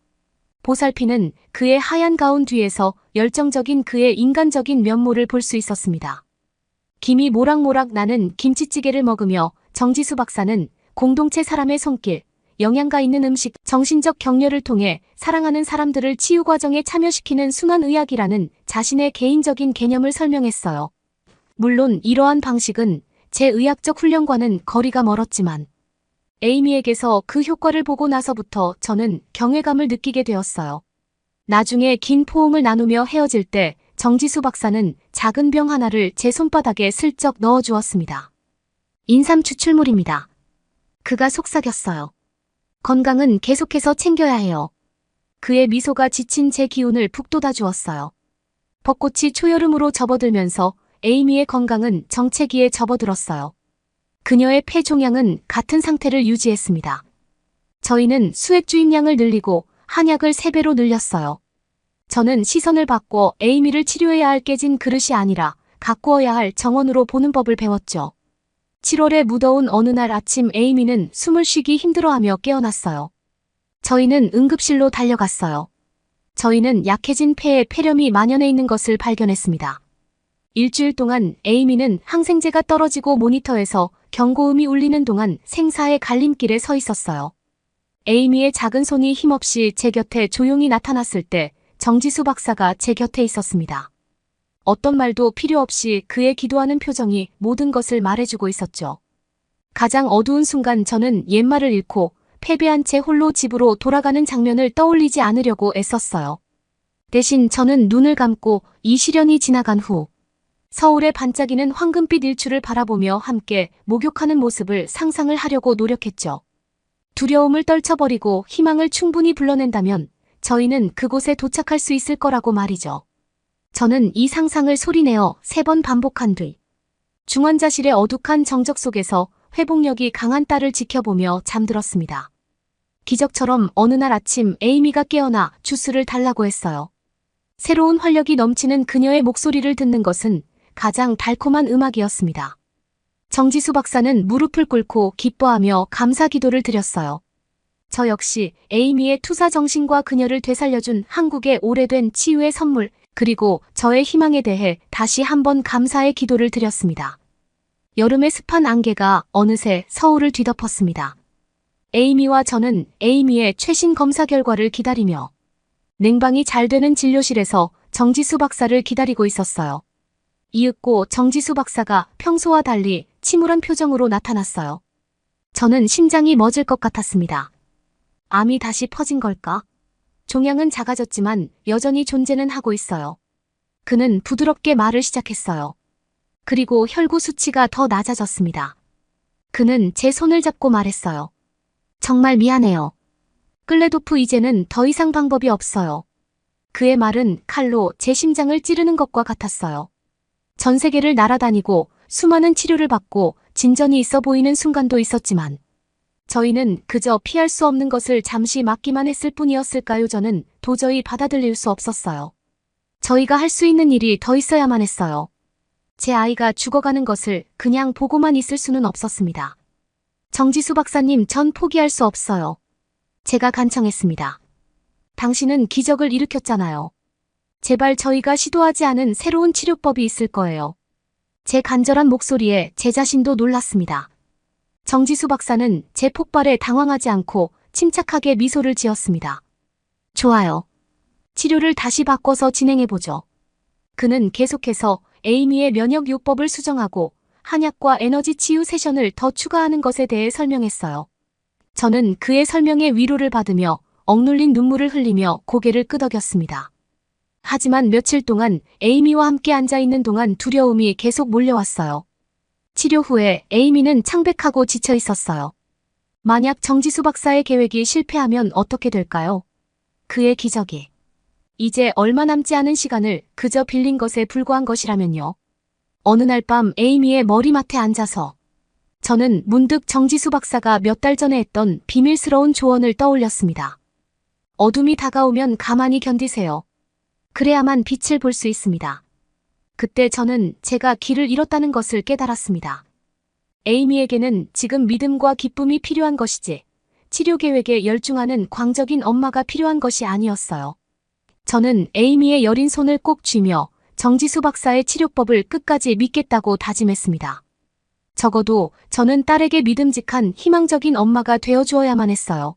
보살피는 그의 하얀 가운 뒤에서 열정적인 그의 인간적인 면모를 볼 수 있었습니다. 김이 모락모락 나는 김치찌개를 먹으며 정지수 박사는 공동체 사람의 손길, 영양가 있는 음식, 정신적 격려를 통해 사랑하는 사람들을 치유 과정에 참여시키는 순환의학이라는 자신의 개인적인 개념을 설명했어요. 물론 이러한 방식은 제 의학적 훈련과는 거리가 멀었지만 에이미에게서 그 효과를 보고 나서부터 저는 경외감을 느끼게 되었어요. 나중에 긴 포옹을 나누며 헤어질 때 정지수 박사는 작은 병 하나를 제 손바닥에 슬쩍 넣어주었습니다. 인삼 추출물입니다. 그가 속삭였어요. 건강은 계속해서 챙겨야 해요. 그의 미소가 지친 제 기운을 북돋아 주었어요. 벚꽃이 초여름으로 접어들면서 에이미의 건강은 정체기에 접어들었어요. 그녀의 폐 종양은 같은 상태를 유지했습니다. 저희는 수액 주입량을 늘리고 한약을 3배로 늘렸어요. 저는 시선을 바꿔 에이미를 치료해야 할 깨진 그릇이 아니라 가꾸어야 할 정원으로 보는 법을 배웠죠. 7월의 무더운 어느 날 아침 에이미는 숨을 쉬기 힘들어하며 깨어났어요. 저희는 응급실로 달려갔어요. 저희는 약해진 폐에 폐렴이 만연해 있는 것을 발견했습니다. 일주일 동안 에이미는 항생제가 떨어지고 모니터에서 경고음이 울리는 동안 생사의 갈림길에 서 있었어요. 에이미의 작은 손이 힘없이 제 곁에 조용히 나타났을 때 정지수 박사가 제 곁에 있었습니다. 어떤 말도 필요 없이 그의 기도하는 표정이 모든 것을 말해주고 있었죠. 가장 어두운 순간 저는 옛말을 잃고 패배한 채 홀로 집으로 돌아가는 장면을 떠올리지 않으려고 애썼어요. 대신 저는 눈을 감고 이 시련이 지나간 후 서울의 반짝이는 황금빛 일출을 바라보며 함께 목욕하는 모습을 상상을 하려고 노력했죠. 두려움을 떨쳐버리고 희망을 충분히 불러낸다면 저희는 그곳에 도착할 수 있을 거라고 말이죠. 저는 이 상상을 소리내어 3번 반복한 뒤 중환자실의 어둑한 정적 속에서 회복력이 강한 딸을 지켜보며 잠들었습니다. 기적처럼 어느 날 아침 에이미가 깨어나 주스를 달라고 했어요. 새로운 활력이 넘치는 그녀의 목소리를 듣는 것은 가장 달콤한 음악이었습니다. 정지수 박사는 무릎을 꿇고 기뻐하며 감사 기도를 드렸어요. 저 역시 에이미의 투사 정신과 그녀를 되살려준 한국의 오래된 치유의 선물, 그리고 저의 희망에 대해 다시 한번 감사의 기도를 드렸습니다. 여름의 습한 안개가 어느새 서울을 뒤덮었습니다. 에이미와 저는 에이미의 최신 검사 결과를 기다리며 냉방이 잘 되는 진료실에서 정지수 박사를 기다리고 있었어요. 이윽고 정지수 박사가 평소와 달리 침울한 표정으로 나타났어요. 저는 심장이 멎을 것 같았습니다. 암이 다시 퍼진 걸까? 종양은 작아졌지만 여전히 존재는 하고 있어요. 그는 부드럽게 말을 시작했어요. 그리고 혈구 수치가 더 낮아졌습니다. 그는 제 손을 잡고 말했어요. 정말 미안해요. 클레도프 이제는 더 이상 방법이 없어요. 그의 말은 칼로 제 심장을 찌르는 것과 같았어요. 전 세계를 날아다니고 수많은 치료를 받고 진전이 있어 보이는 순간도 있었지만 저희는 그저 피할 수 없는 것을 잠시 막기만 했을 뿐이었을까요? 저는 도저히 받아들일 수 없었어요. 저희가 할 수 있는 일이 더 있어야만 했어요. 제 아이가 죽어가는 것을 그냥 보고만 있을 수는 없었습니다. 정지수 박사님, 전 포기할 수 없어요. 제가 간청했습니다. 당신은 기적을 일으켰잖아요. 제발 저희가 시도하지 않은 새로운 치료법이 있을 거예요. 제 간절한 목소리에 제 자신도 놀랐습니다. 정지수 박사는 제 폭발에 당황하지 않고 침착하게 미소를 지었습니다. 좋아요. 치료를 다시 바꿔서 진행해보죠. 그는 계속해서 에이미의 면역요법을 수정하고 한약과 에너지 치유 세션을 더 추가하는 것에 대해 설명했어요. 저는 그의 설명에 위로를 받으며 억눌린 눈물을 흘리며 고개를 끄덕였습니다. 하지만 며칠 동안 에이미와 함께 앉아있는 동안 두려움이 계속 몰려왔어요. 치료 후에 에이미는 창백하고 지쳐 있었어요. 만약 정지수 박사의 계획이 실패하면 어떻게 될까요? 그의 기적이 이제 얼마 남지 않은 시간을 그저 빌린 것에 불과한 것이라면요. 어느 날 밤 에이미의 머리맡에 앉아서 저는 문득 정지수 박사가 몇 달 전에 했던 비밀스러운 조언을 떠올렸습니다. 어둠이 다가오면 가만히 견디세요. 그래야만 빛을 볼 수 있습니다. 그때 저는 제가 길을 잃었다는 것을 깨달았습니다. 에이미에게는 지금 믿음과 기쁨이 필요한 것이지 치료 계획에 열중하는 광적인 엄마가 필요한 것이 아니었어요. 저는 에이미의 여린 손을 꼭 쥐며 정지수 박사의 치료법을 끝까지 믿겠다고 다짐했습니다. 적어도 저는 딸에게 믿음직한 희망적인 엄마가 되어주어야만 했어요.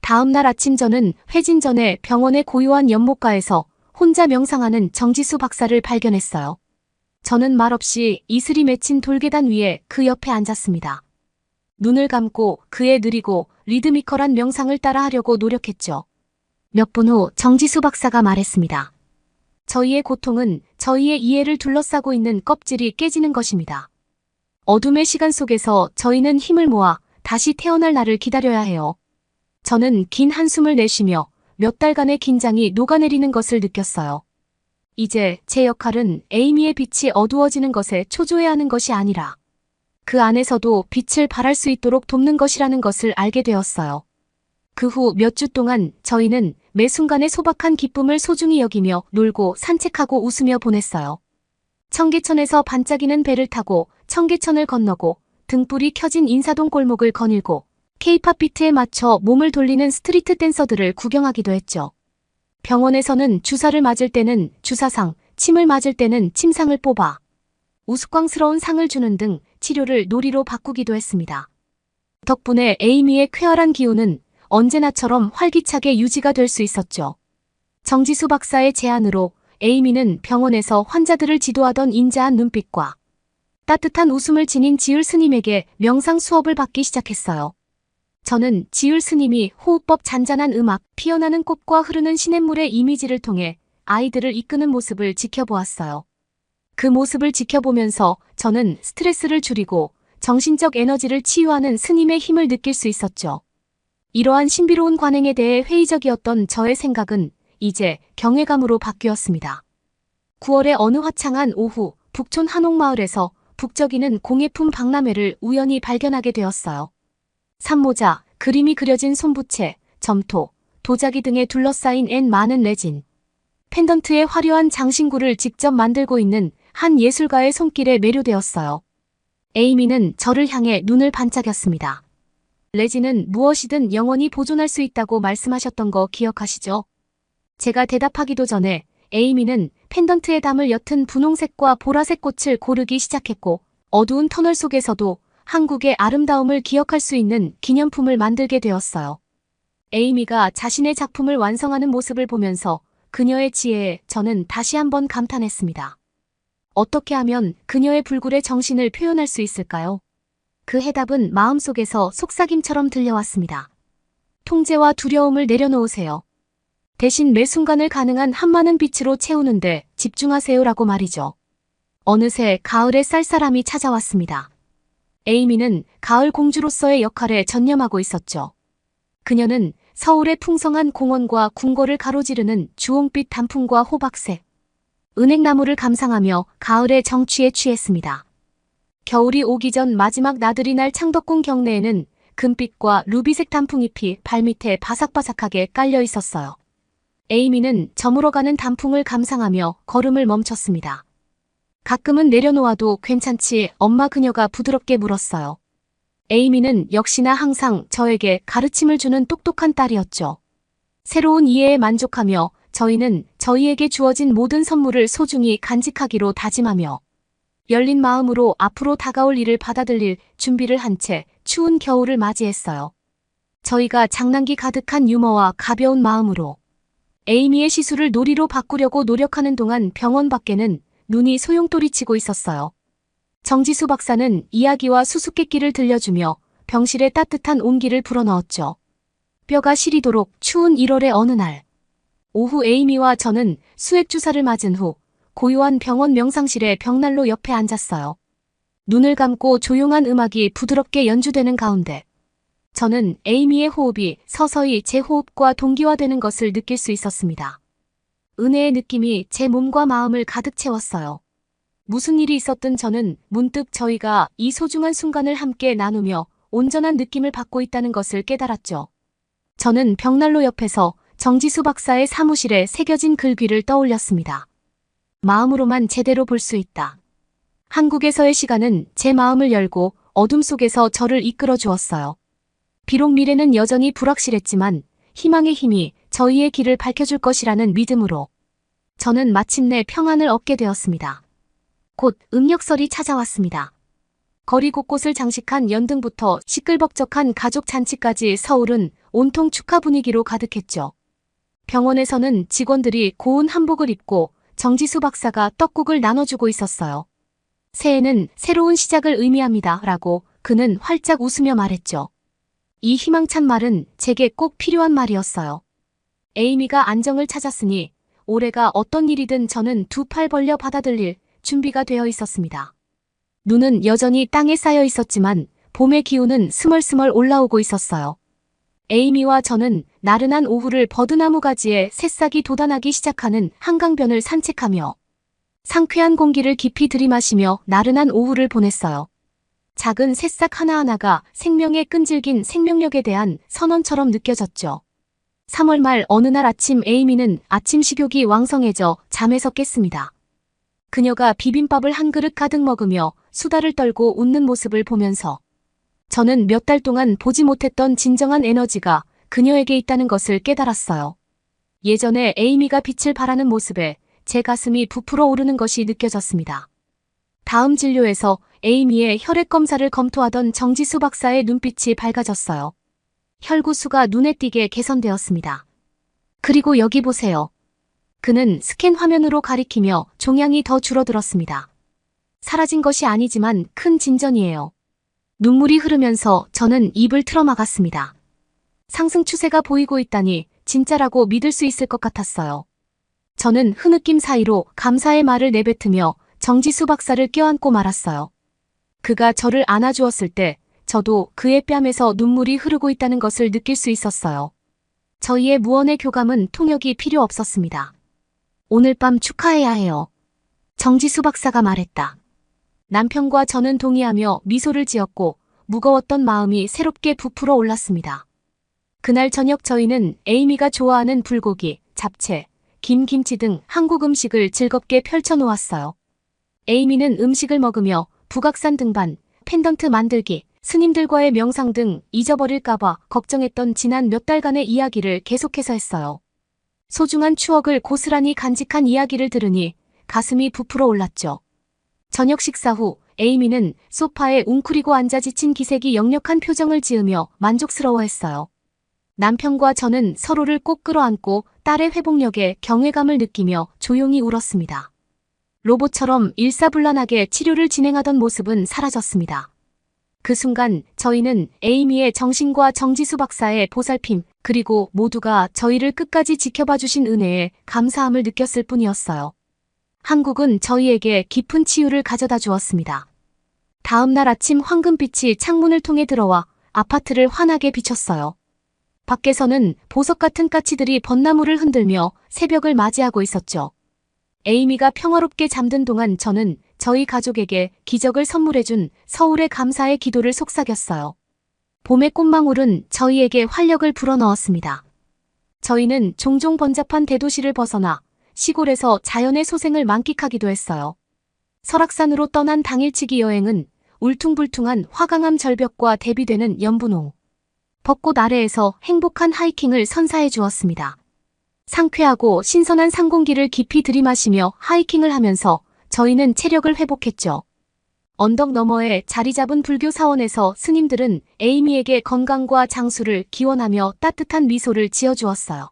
다음 날 아침 저는 회진 전에 병원의 고요한 연못가에서 혼자 명상하는 정지수 박사를 발견했어요. 저는 말없이 이슬이 맺힌 돌계단 위에 그 옆에 앉았습니다. 눈을 감고 그의 느리고 리드미컬한 명상을 따라하려고 노력했죠. 몇 분 후 정지수 박사가 말했습니다. 저희의 고통은 저희의 이해를 둘러싸고 있는 껍질이 깨지는 것입니다. 어둠의 시간 속에서 저희는 힘을 모아 다시 태어날 날을 기다려야 해요. 저는 긴 한숨을 내쉬며 몇 달간의 긴장이 녹아내리는 것을 느꼈어요. 이제 제 역할은 에이미의 빛이 어두워지는 것에 초조해야 하는 것이 아니라 그 안에서도 빛을 발할 수 있도록 돕는 것이라는 것을 알게 되었어요. 그 후 몇 주 동안 저희는 매 순간의 소박한 기쁨을 소중히 여기며 놀고 산책하고 웃으며 보냈어요. 청계천에서 반짝이는 배를 타고 청계천을 건너고 등불이 켜진 인사동 골목을 거닐고 케이팝 비트에 맞춰 몸을 돌리는 스트리트 댄서들을 구경하기도 했죠. 병원에서는 주사를 맞을 때는 주사상, 침을 맞을 때는 침상을 뽑아 우스꽝스러운 상을 주는 등 치료를 놀이로 바꾸기도 했습니다. 덕분에 에이미의 쾌활한 기운은 언제나처럼 활기차게 유지가 될 수 있었죠. 정지수 박사의 제안으로 에이미는 병원에서 환자들을 지도하던 인자한 눈빛과 따뜻한 웃음을 지닌 지율 스님에게 명상 수업을 받기 시작했어요. 저는 지율 스님이 호흡법 잔잔한 음악, 피어나는 꽃과 흐르는 시냇물의 이미지를 통해 아이들을 이끄는 모습을 지켜보았어요. 그 모습을 지켜보면서 저는 스트레스를 줄이고 정신적 에너지를 치유하는 스님의 힘을 느낄 수 있었죠. 이러한 신비로운 관행에 대해 회의적이었던 저의 생각은 이제 경외감으로 바뀌었습니다. 9월의 어느 화창한 오후, 북촌 한옥마을에서 북적이는 공예품 박람회를 우연히 발견하게 되었어요. 산모자, 그림이 그려진 손부채, 점토, 도자기 등에 둘러싸인 많은 레진, 펜던트에 화려한 장신구를 직접 만들고 있는 한 예술가의 손길에 매료되었어요. 에이미는 저를 향해 눈을 반짝였습니다. 레진은 무엇이든 영원히 보존할 수 있다고 말씀하셨던 거 기억하시죠? 제가 대답하기도 전에 에이미는 펜던트에 담을 옅은 분홍색과 보라색 꽃을 고르기 시작했고 어두운 터널 속에서도 한국의 아름다움을 기억할 수 있는 기념품을 만들게 되었어요. 에이미가 자신의 작품을 완성하는 모습을 보면서 그녀의 지혜에 저는 다시 한번 감탄했습니다. 어떻게 하면 그녀의 불굴의 정신을 표현할 수 있을까요? 그 해답은 마음속에서 속삭임처럼 들려왔습니다. 통제와 두려움을 내려놓으세요. 대신 매 순간을 가능한 한많은 빛으로 채우는데 집중하세요라고 말이죠. 어느새 가을의 쌀쌀함이 찾아왔습니다. 에이미는 가을 공주로서의 역할에 전념하고 있었죠. 그녀는 서울의 풍성한 공원과 궁궐을 가로지르는 주홍빛 단풍과 호박색, 은행나무를 감상하며 가을의 정취에 취했습니다. 겨울이 오기 전 마지막 나들이 날 창덕궁 경내에는 금빛과 루비색 단풍잎이 발밑에 바삭바삭하게 깔려 있었어요. 에이미는 저물어가는 단풍을 감상하며 걸음을 멈췄습니다. 가끔은 내려놓아도 괜찮지, 엄마, 그녀가 부드럽게 물었어요. 에이미는 역시나 항상 저에게 가르침을 주는 똑똑한 딸이었죠. 새로운 이해에 만족하며 저희는 저희에게 주어진 모든 선물을 소중히 간직하기로 다짐하며 열린 마음으로 앞으로 다가올 일을 받아들일 준비를 한 채 추운 겨울을 맞이했어요. 저희가 장난기 가득한 유머와 가벼운 마음으로 에이미의 시술을 놀이로 바꾸려고 노력하는 동안 병원 밖에는 눈이 소용돌이치고 있었어요. 정지수 박사는 이야기와 수수께끼를 들려주며 병실에 따뜻한 온기를 불어넣었죠. 뼈가 시리도록 추운 1월의 어느 날, 오후 에이미와 저는 수액주사를 맞은 후 고요한 병원 명상실의 벽난로 옆에 앉았어요. 눈을 감고 조용한 음악이 부드럽게 연주되는 가운데 저는 에이미의 호흡이 서서히 제 호흡과 동기화되는 것을 느낄 수 있었습니다. 은혜의 느낌이 제 몸과 마음을 가득 채웠어요. 무슨 일이 있었든 저는 문득 저희가 이 소중한 순간을 함께 나누며 온전한 느낌을 받고 있다는 것을 깨달았죠. 저는 벽난로 옆에서 정지수 박사의 사무실에 새겨진 글귀를 떠올렸습니다. 마음으로만 제대로 볼 수 있다. 한국에서의 시간은 제 마음을 열고 어둠 속에서 저를 이끌어 주었어요. 비록 미래는 여전히 불확실했지만 희망의 힘이 저희의 길을 밝혀줄 것이라는 믿음으로 저는 마침내 평안을 얻게 되었습니다. 곧 음력설이 찾아왔습니다. 거리 곳곳을 장식한 연등부터 시끌벅적한 가족 잔치까지 서울은 온통 축하 분위기로 가득했죠. 병원에서는 직원들이 고운 한복을 입고 정지수 박사가 떡국을 나눠주고 있었어요. 새해는 새로운 시작을 의미합니다. 라고 그는 활짝 웃으며 말했죠. 이 희망찬 말은 제게 꼭 필요한 말이었어요. 에이미가 안정을 찾았으니 올해가 어떤 일이든 저는 두 팔 벌려 받아들일 준비가 되어 있었습니다. 눈은 여전히 땅에 쌓여 있었지만 봄의 기운은 스멀스멀 올라오고 있었어요. 에이미와 저는 나른한 오후를 버드나무 가지에 새싹이 돋아나기 시작하는 한강변을 산책하며 상쾌한 공기를 깊이 들이마시며 나른한 오후를 보냈어요. 작은 새싹 하나하나가 생명의 끈질긴 생명력에 대한 선언처럼 느껴졌죠. 3월 말 어느 날 아침 에이미는 아침 식욕이 왕성해져 잠에서 깼습니다. 그녀가 비빔밥을 한 그릇 가득 먹으며 수다를 떨고 웃는 모습을 보면서 저는 몇 달 동안 보지 못했던 진정한 에너지가 그녀에게 있다는 것을 깨달았어요. 예전에 에이미가 빛을 발하는 모습에 제 가슴이 부풀어 오르는 것이 느껴졌습니다. 다음 진료에서 에이미의 혈액 검사를 검토하던 정지수 박사의 눈빛이 밝아졌어요. 혈구수가 눈에 띄게 개선되었습니다. 그리고 여기 보세요. 그는 스캔 화면으로 가리키며 종양이 더 줄어들었습니다. 사라진 것이 아니지만 큰 진전이에요. 눈물이 흐르면서 저는 입을 틀어막았습니다. 상승 추세가 보이고 있다니 진짜라고 믿을 수 있을 것 같았어요. 저는 흐느낌 사이로 감사의 말을 내뱉으며 정지수 박사를 껴안고 말았어요. 그가 저를 안아주었을 때 저도 그의 뺨에서 눈물이 흐르고 있다는 것을 느낄 수 있었어요. 저희의 무언의 교감은 통역이 필요 없었습니다. 오늘 밤 축하해야 해요. 정지수 박사가 말했다. 남편과 저는 동의하며 미소를 지었고 무거웠던 마음이 새롭게 부풀어 올랐습니다. 그날 저녁 저희는 에이미가 좋아하는 불고기, 잡채, 김치 등 한국 음식을 즐겁게 펼쳐놓았어요. 에이미는 음식을 먹으며 북악산 등반, 펜던트 만들기, 스님들과의 명상 등 잊어버릴까봐 걱정했던 지난 몇 달간의 이야기를 계속해서 했어요. 소중한 추억을 고스란히 간직한 이야기를 들으니 가슴이 부풀어 올랐죠. 저녁 식사 후 에이미는 소파에 웅크리고 앉아 지친 기색이 역력한 표정을 지으며 만족스러워했어요. 남편과 저는 서로를 꼭 끌어안고 딸의 회복력에 경외감을 느끼며 조용히 울었습니다. 로봇처럼 일사불란하게 치료를 진행하던 모습은 사라졌습니다. 그 순간 저희는 에이미의 정신과 정지수 박사의 보살핌, 그리고 모두가 저희를 끝까지 지켜봐 주신 은혜에 감사함을 느꼈을 뿐이었어요. 한국은 저희에게 깊은 치유를 가져다 주었습니다. 다음 날 아침 황금빛이 창문을 통해 들어와 아파트를 환하게 비췄어요. 밖에서는 보석 같은 까치들이 벚나무를 흔들며 새벽을 맞이하고 있었죠. 에이미가 평화롭게 잠든 동안 저는 저희 가족에게 기적을 선물해준 서울의 감사의 기도를 속삭였어요. 봄의 꽃망울은 저희에게 활력을 불어넣었습니다. 저희는 종종 번잡한 대도시를 벗어나 시골에서 자연의 소생을 만끽하기도 했어요. 설악산으로 떠난 당일치기 여행은 울퉁불퉁한 화강암 절벽과 대비되는 연분홍, 벚꽃 아래에서 행복한 하이킹을 선사해 주었습니다. 상쾌하고 신선한 상공기를 깊이 들이마시며 하이킹을 하면서 저희는 체력을 회복했죠. 언덕 너머에 자리 잡은 불교 사원에서 스님들은 에이미에게 건강과 장수를 기원하며 따뜻한 미소를 지어주었어요.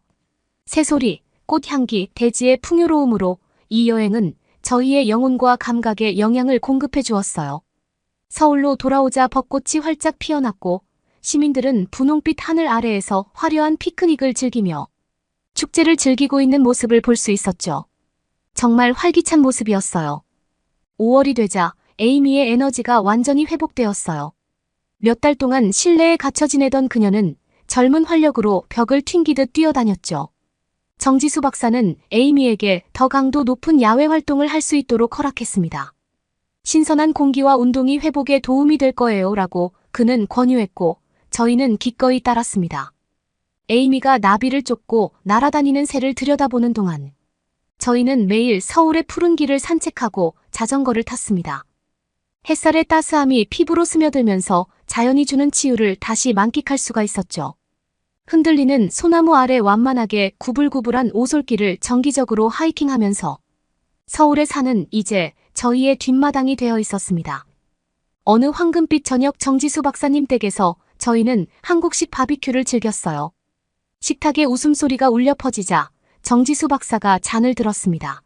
새소리, 꽃향기, 대지의 풍요로움으로 이 여행은 저희의 영혼과 감각에 영향을 공급해 주었어요. 서울로 돌아오자 벚꽃이 활짝 피어났고 시민들은 분홍빛 하늘 아래에서 화려한 피크닉을 즐기며 축제를 즐기고 있는 모습을 볼 수 있었죠. 정말 활기찬 모습이었어요. 5월이 되자 에이미의 에너지가 완전히 회복되었어요. 몇 달 동안 실내에 갇혀 지내던 그녀는 젊은 활력으로 벽을 튕기듯 뛰어다녔죠. 정지수 박사는 에이미에게 더 강도 높은 야외 활동을 할 수 있도록 허락했습니다. 신선한 공기와 운동이 회복에 도움이 될 거예요 라고 그는 권유했고 저희는 기꺼이 따랐습니다. 에이미가 나비를 쫓고 날아다니는 새를 들여다보는 동안 저희는 매일 서울의 푸른 길을 산책하고 자전거를 탔습니다. 햇살의 따스함이 피부로 스며들면서 자연이 주는 치유를 다시 만끽할 수가 있었죠. 흔들리는 소나무 아래 완만하게 구불구불한 오솔길을 정기적으로 하이킹하면서 서울의 산은 이제 저희의 뒷마당이 되어 있었습니다. 어느 황금빛 저녁 정지수 박사님 댁에서 저희는 한국식 바비큐를 즐겼어요. 식탁에 웃음소리가 울려 퍼지자 정지수 박사가 잔을 들었습니다.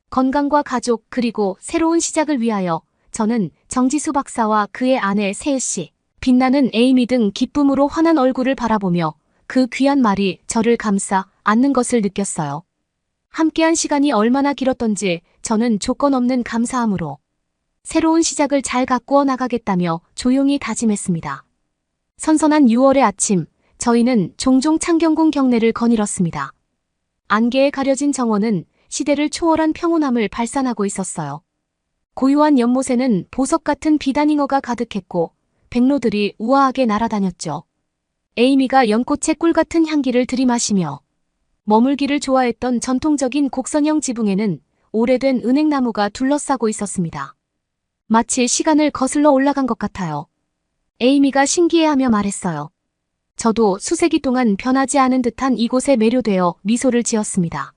건강과 가족 그리고 새로운 시작을 위하여 저는 정지수 박사와 그의 아내 세혜 씨, 빛나는 에이미 등 기쁨으로 환한 얼굴을 바라보며 그 귀한 말이 저를 감싸 안는 것을 느꼈어요. 함께한 시간이 얼마나 길었던지 저는 조건 없는 감사함으로 새로운 시작을 잘 가꾸어 나가겠다며 조용히 다짐했습니다. 선선한 6월의 아침, 저희는 종종 창경궁 경내를 거닐었습니다. 안개에 가려진 정원은 시대를 초월한 평온함을 발산하고 있었어요. 고요한 연못에는 보석 같은 비단잉어가 가득했고 백로들이 우아하게 날아다녔죠. 에이미가 연꽃의 꿀 같은 향기를 들이마시며 머물기를 좋아했던 전통적인 곡선형 지붕에는 오래된 은행나무가 둘러싸고 있었습니다. 마치 시간을 거슬러 올라간 것 같아요. 에이미가 신기해하며 말했어요. 저도 수세기 동안 변하지 않은 듯한 이곳에 매료되어 미소를 지었습니다.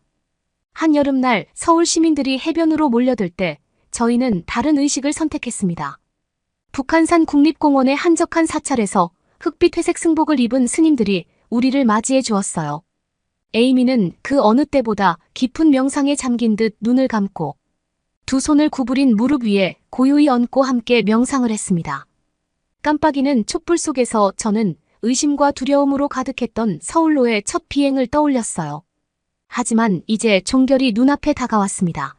한여름날 서울 시민들이 해변으로 몰려들 때 저희는 다른 의식을 선택했습니다. 북한산 국립공원의 한적한 사찰에서 흑빛 회색 승복을 입은 스님들이 우리를 맞이해 주었어요. 에이미는 그 어느 때보다 깊은 명상에 잠긴 듯 눈을 감고 두 손을 구부린 무릎 위에 고요히 얹고 함께 명상을 했습니다. 깜빡이는 촛불 속에서 저는 의심과 두려움으로 가득했던 서울로의 첫 비행을 떠올렸어요. 하지만 이제 종결이 눈앞에 다가왔습니다.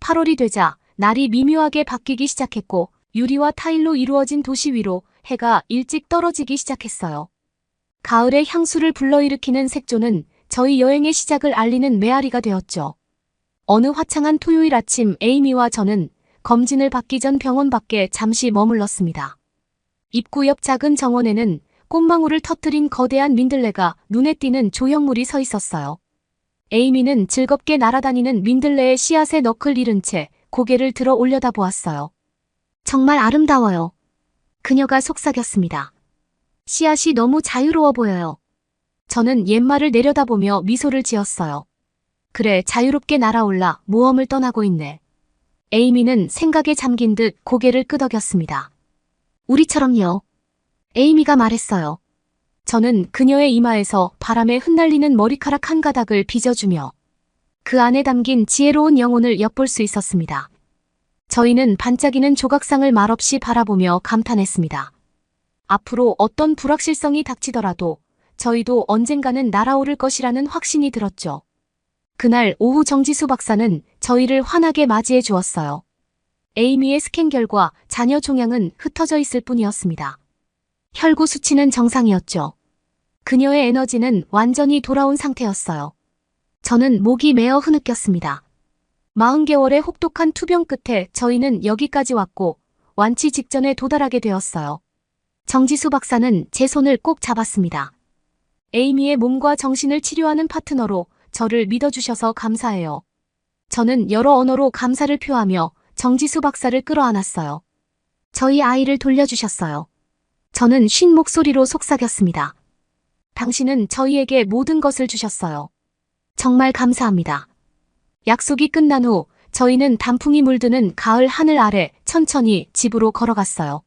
8월이 되자 날이 미묘하게 바뀌기 시작했고 유리와 타일로 이루어진 도시 위로 해가 일찍 떨어지기 시작했어요. 가을의 향수를 불러일으키는 색조는 저희 여행의 시작을 알리는 메아리가 되었죠. 어느 화창한 토요일 아침 에이미와 저는 검진을 받기 전 병원 밖에 잠시 머물렀습니다. 입구 옆 작은 정원에는 꽃망울을 터뜨린 거대한 민들레가 눈에 띄는 조형물이 서 있었어요. 에이미는 즐겁게 날아다니는 민들레의 씨앗에 너클 잃은 채 고개를 들어 올려다보았어요. 정말 아름다워요. 그녀가 속삭였습니다. 씨앗이 너무 자유로워 보여요. 저는 옛말을 내려다보며 미소를 지었어요. 그래, 자유롭게 날아올라 모험을 떠나고 있네. 에이미는 생각에 잠긴 듯 고개를 끄덕였습니다. 우리처럼요. 에이미가 말했어요. 저는 그녀의 이마에서 바람에 흩날리는 머리카락 한 가닥을 빚어주며 그 안에 담긴 지혜로운 영혼을 엿볼 수 있었습니다. 저희는 반짝이는 조각상을 말없이 바라보며 감탄했습니다. 앞으로 어떤 불확실성이 닥치더라도 저희도 언젠가는 날아오를 것이라는 확신이 들었죠. 그날 오후 정지수 박사는 저희를 환하게 맞이해 주었어요. 에이미의 스캔 결과 자녀 종양은 흩어져 있을 뿐이었습니다. 혈구 수치는 정상이었죠. 그녀의 에너지는 완전히 돌아온 상태였어요. 저는 목이 메어 흐느꼈습니다. 40개월의 혹독한 투병 끝에 저희는 여기까지 왔고 완치 직전에 도달하게 되었어요. 정지수 박사는 제 손을 꼭 잡았습니다. 에이미의 몸과 정신을 치료하는 파트너로 저를 믿어주셔서 감사해요. 저는 여러 언어로 감사를 표하며 정지수 박사를 끌어안았어요. 저희 아이를 돌려주셨어요. 저는 쉰 목소리로 속삭였습니다. 당신은 저희에게 모든 것을 주셨어요. 정말 감사합니다. 약속이 끝난 후 저희는 단풍이 물드는 가을 하늘 아래 천천히 집으로 걸어갔어요.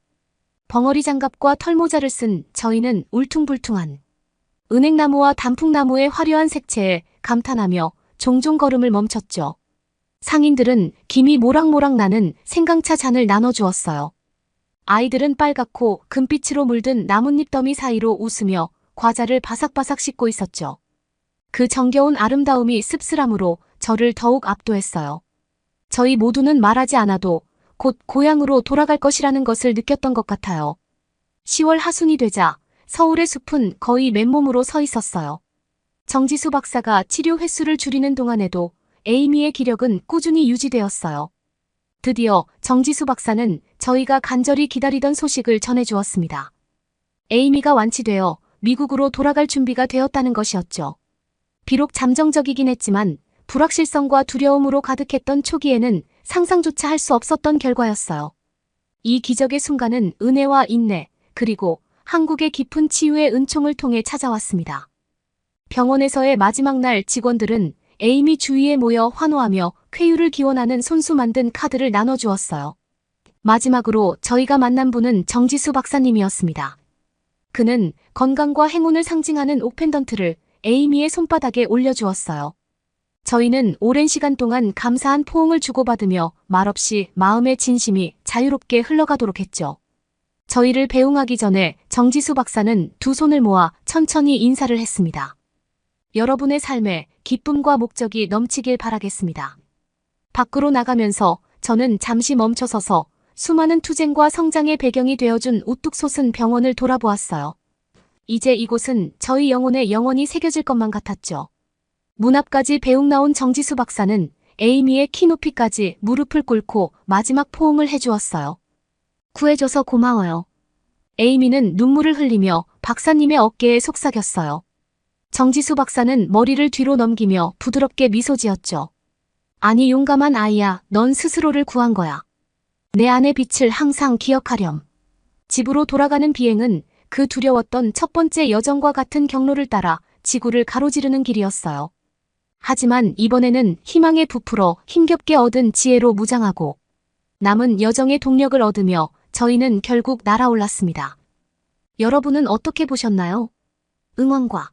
벙어리 장갑과 털모자를 쓴 저희는 울퉁불퉁한 은행나무와 단풍나무의 화려한 색채에 감탄하며 종종 걸음을 멈췄죠. 상인들은 김이 모락모락 나는 생강차 잔을 나눠주었어요. 아이들은 빨갛고 금빛으로 물든 나뭇잎 더미 사이로 웃으며 과자를 바삭바삭 씹고 있었죠. 그 정겨운 아름다움이 씁쓸함으로 저를 더욱 압도했어요. 저희 모두는 말하지 않아도 곧 고향으로 돌아갈 것이라는 것을 느꼈던 것 같아요. 10월 하순이 되자 서울의 숲은 거의 맨몸으로 서 있었어요. 정지수 박사가 치료 횟수를 줄이는 동안에도 에이미의 기력은 꾸준히 유지되었어요. 드디어 정지수 박사는 저희가 간절히 기다리던 소식을 전해주었습니다. 에이미가 완치되어 미국으로 돌아갈 준비가 되었다는 것이었죠. 비록 잠정적이긴 했지만 불확실성과 두려움으로 가득했던 초기에는 상상조차 할 수 없었던 결과였어요. 이 기적의 순간은 은혜와 인내, 그리고 한국의 깊은 치유의 은총을 통해 찾아왔습니다. 병원에서의 마지막 날 직원들은 에이미 주위에 모여 환호하며 쾌유를 기원하는 손수 만든 카드를 나눠주었어요. 마지막으로 저희가 만난 분은 정지수 박사님이었습니다. 그는 건강과 행운을 상징하는 옥펜던트를 에이미의 손바닥에 올려주었어요. 저희는 오랜 시간 동안 감사한 포옹을 주고받으며 말없이 마음의 진심이 자유롭게 흘러가도록 했죠. 저희를 배웅하기 전에 정지수 박사는 두 손을 모아 천천히 인사를 했습니다. 여러분의 삶에 기쁨과 목적이 넘치길 바라겠습니다. 밖으로 나가면서 저는 잠시 멈춰서서 수많은 투쟁과 성장의 배경이 되어준 우뚝 솟은 병원을 돌아보았어요. 이제 이곳은 저희 영혼에 영원히 새겨질 것만 같았죠. 문 앞까지 배웅 나온 정지수 박사는 에이미의 키 높이까지 무릎을 꿇고 마지막 포옹을 해주었어요. 구해줘서 고마워요. 에이미는 눈물을 흘리며 박사님의 어깨에 속삭였어요. 정지수 박사는 머리를 뒤로 넘기며 부드럽게 미소 지었죠. 아니 용감한 아이야, 넌 스스로를 구한 거야. 내 안의 빛을 항상 기억하렴. 집으로 돌아가는 비행은 그 두려웠던 첫 번째 여정과 같은 경로를 따라 지구를 가로지르는 길이었어요. 하지만 이번에는 희망에 부풀어 힘겹게 얻은 지혜로 무장하고 남은 여정의 동력을 얻으며 저희는 결국 날아올랐습니다. 여러분은 어떻게 보셨나요? 응원과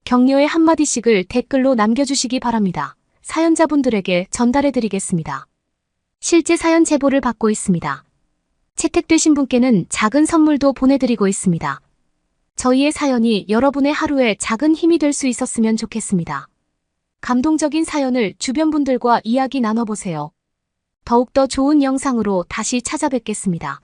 격려의 한마디씩을 댓글로 남겨주시기 바랍니다. 사연자분들에게 전달해드리겠습니다. 실제 사연 제보를 받고 있습니다. 채택되신 분께는 작은 선물도 보내드리고 있습니다. 저희의 사연이 여러분의 하루에 작은 힘이 될 수 있었으면 좋겠습니다. 감동적인 사연을 주변 분들과 이야기 나눠보세요. 더욱더 좋은 영상으로 다시 찾아뵙겠습니다.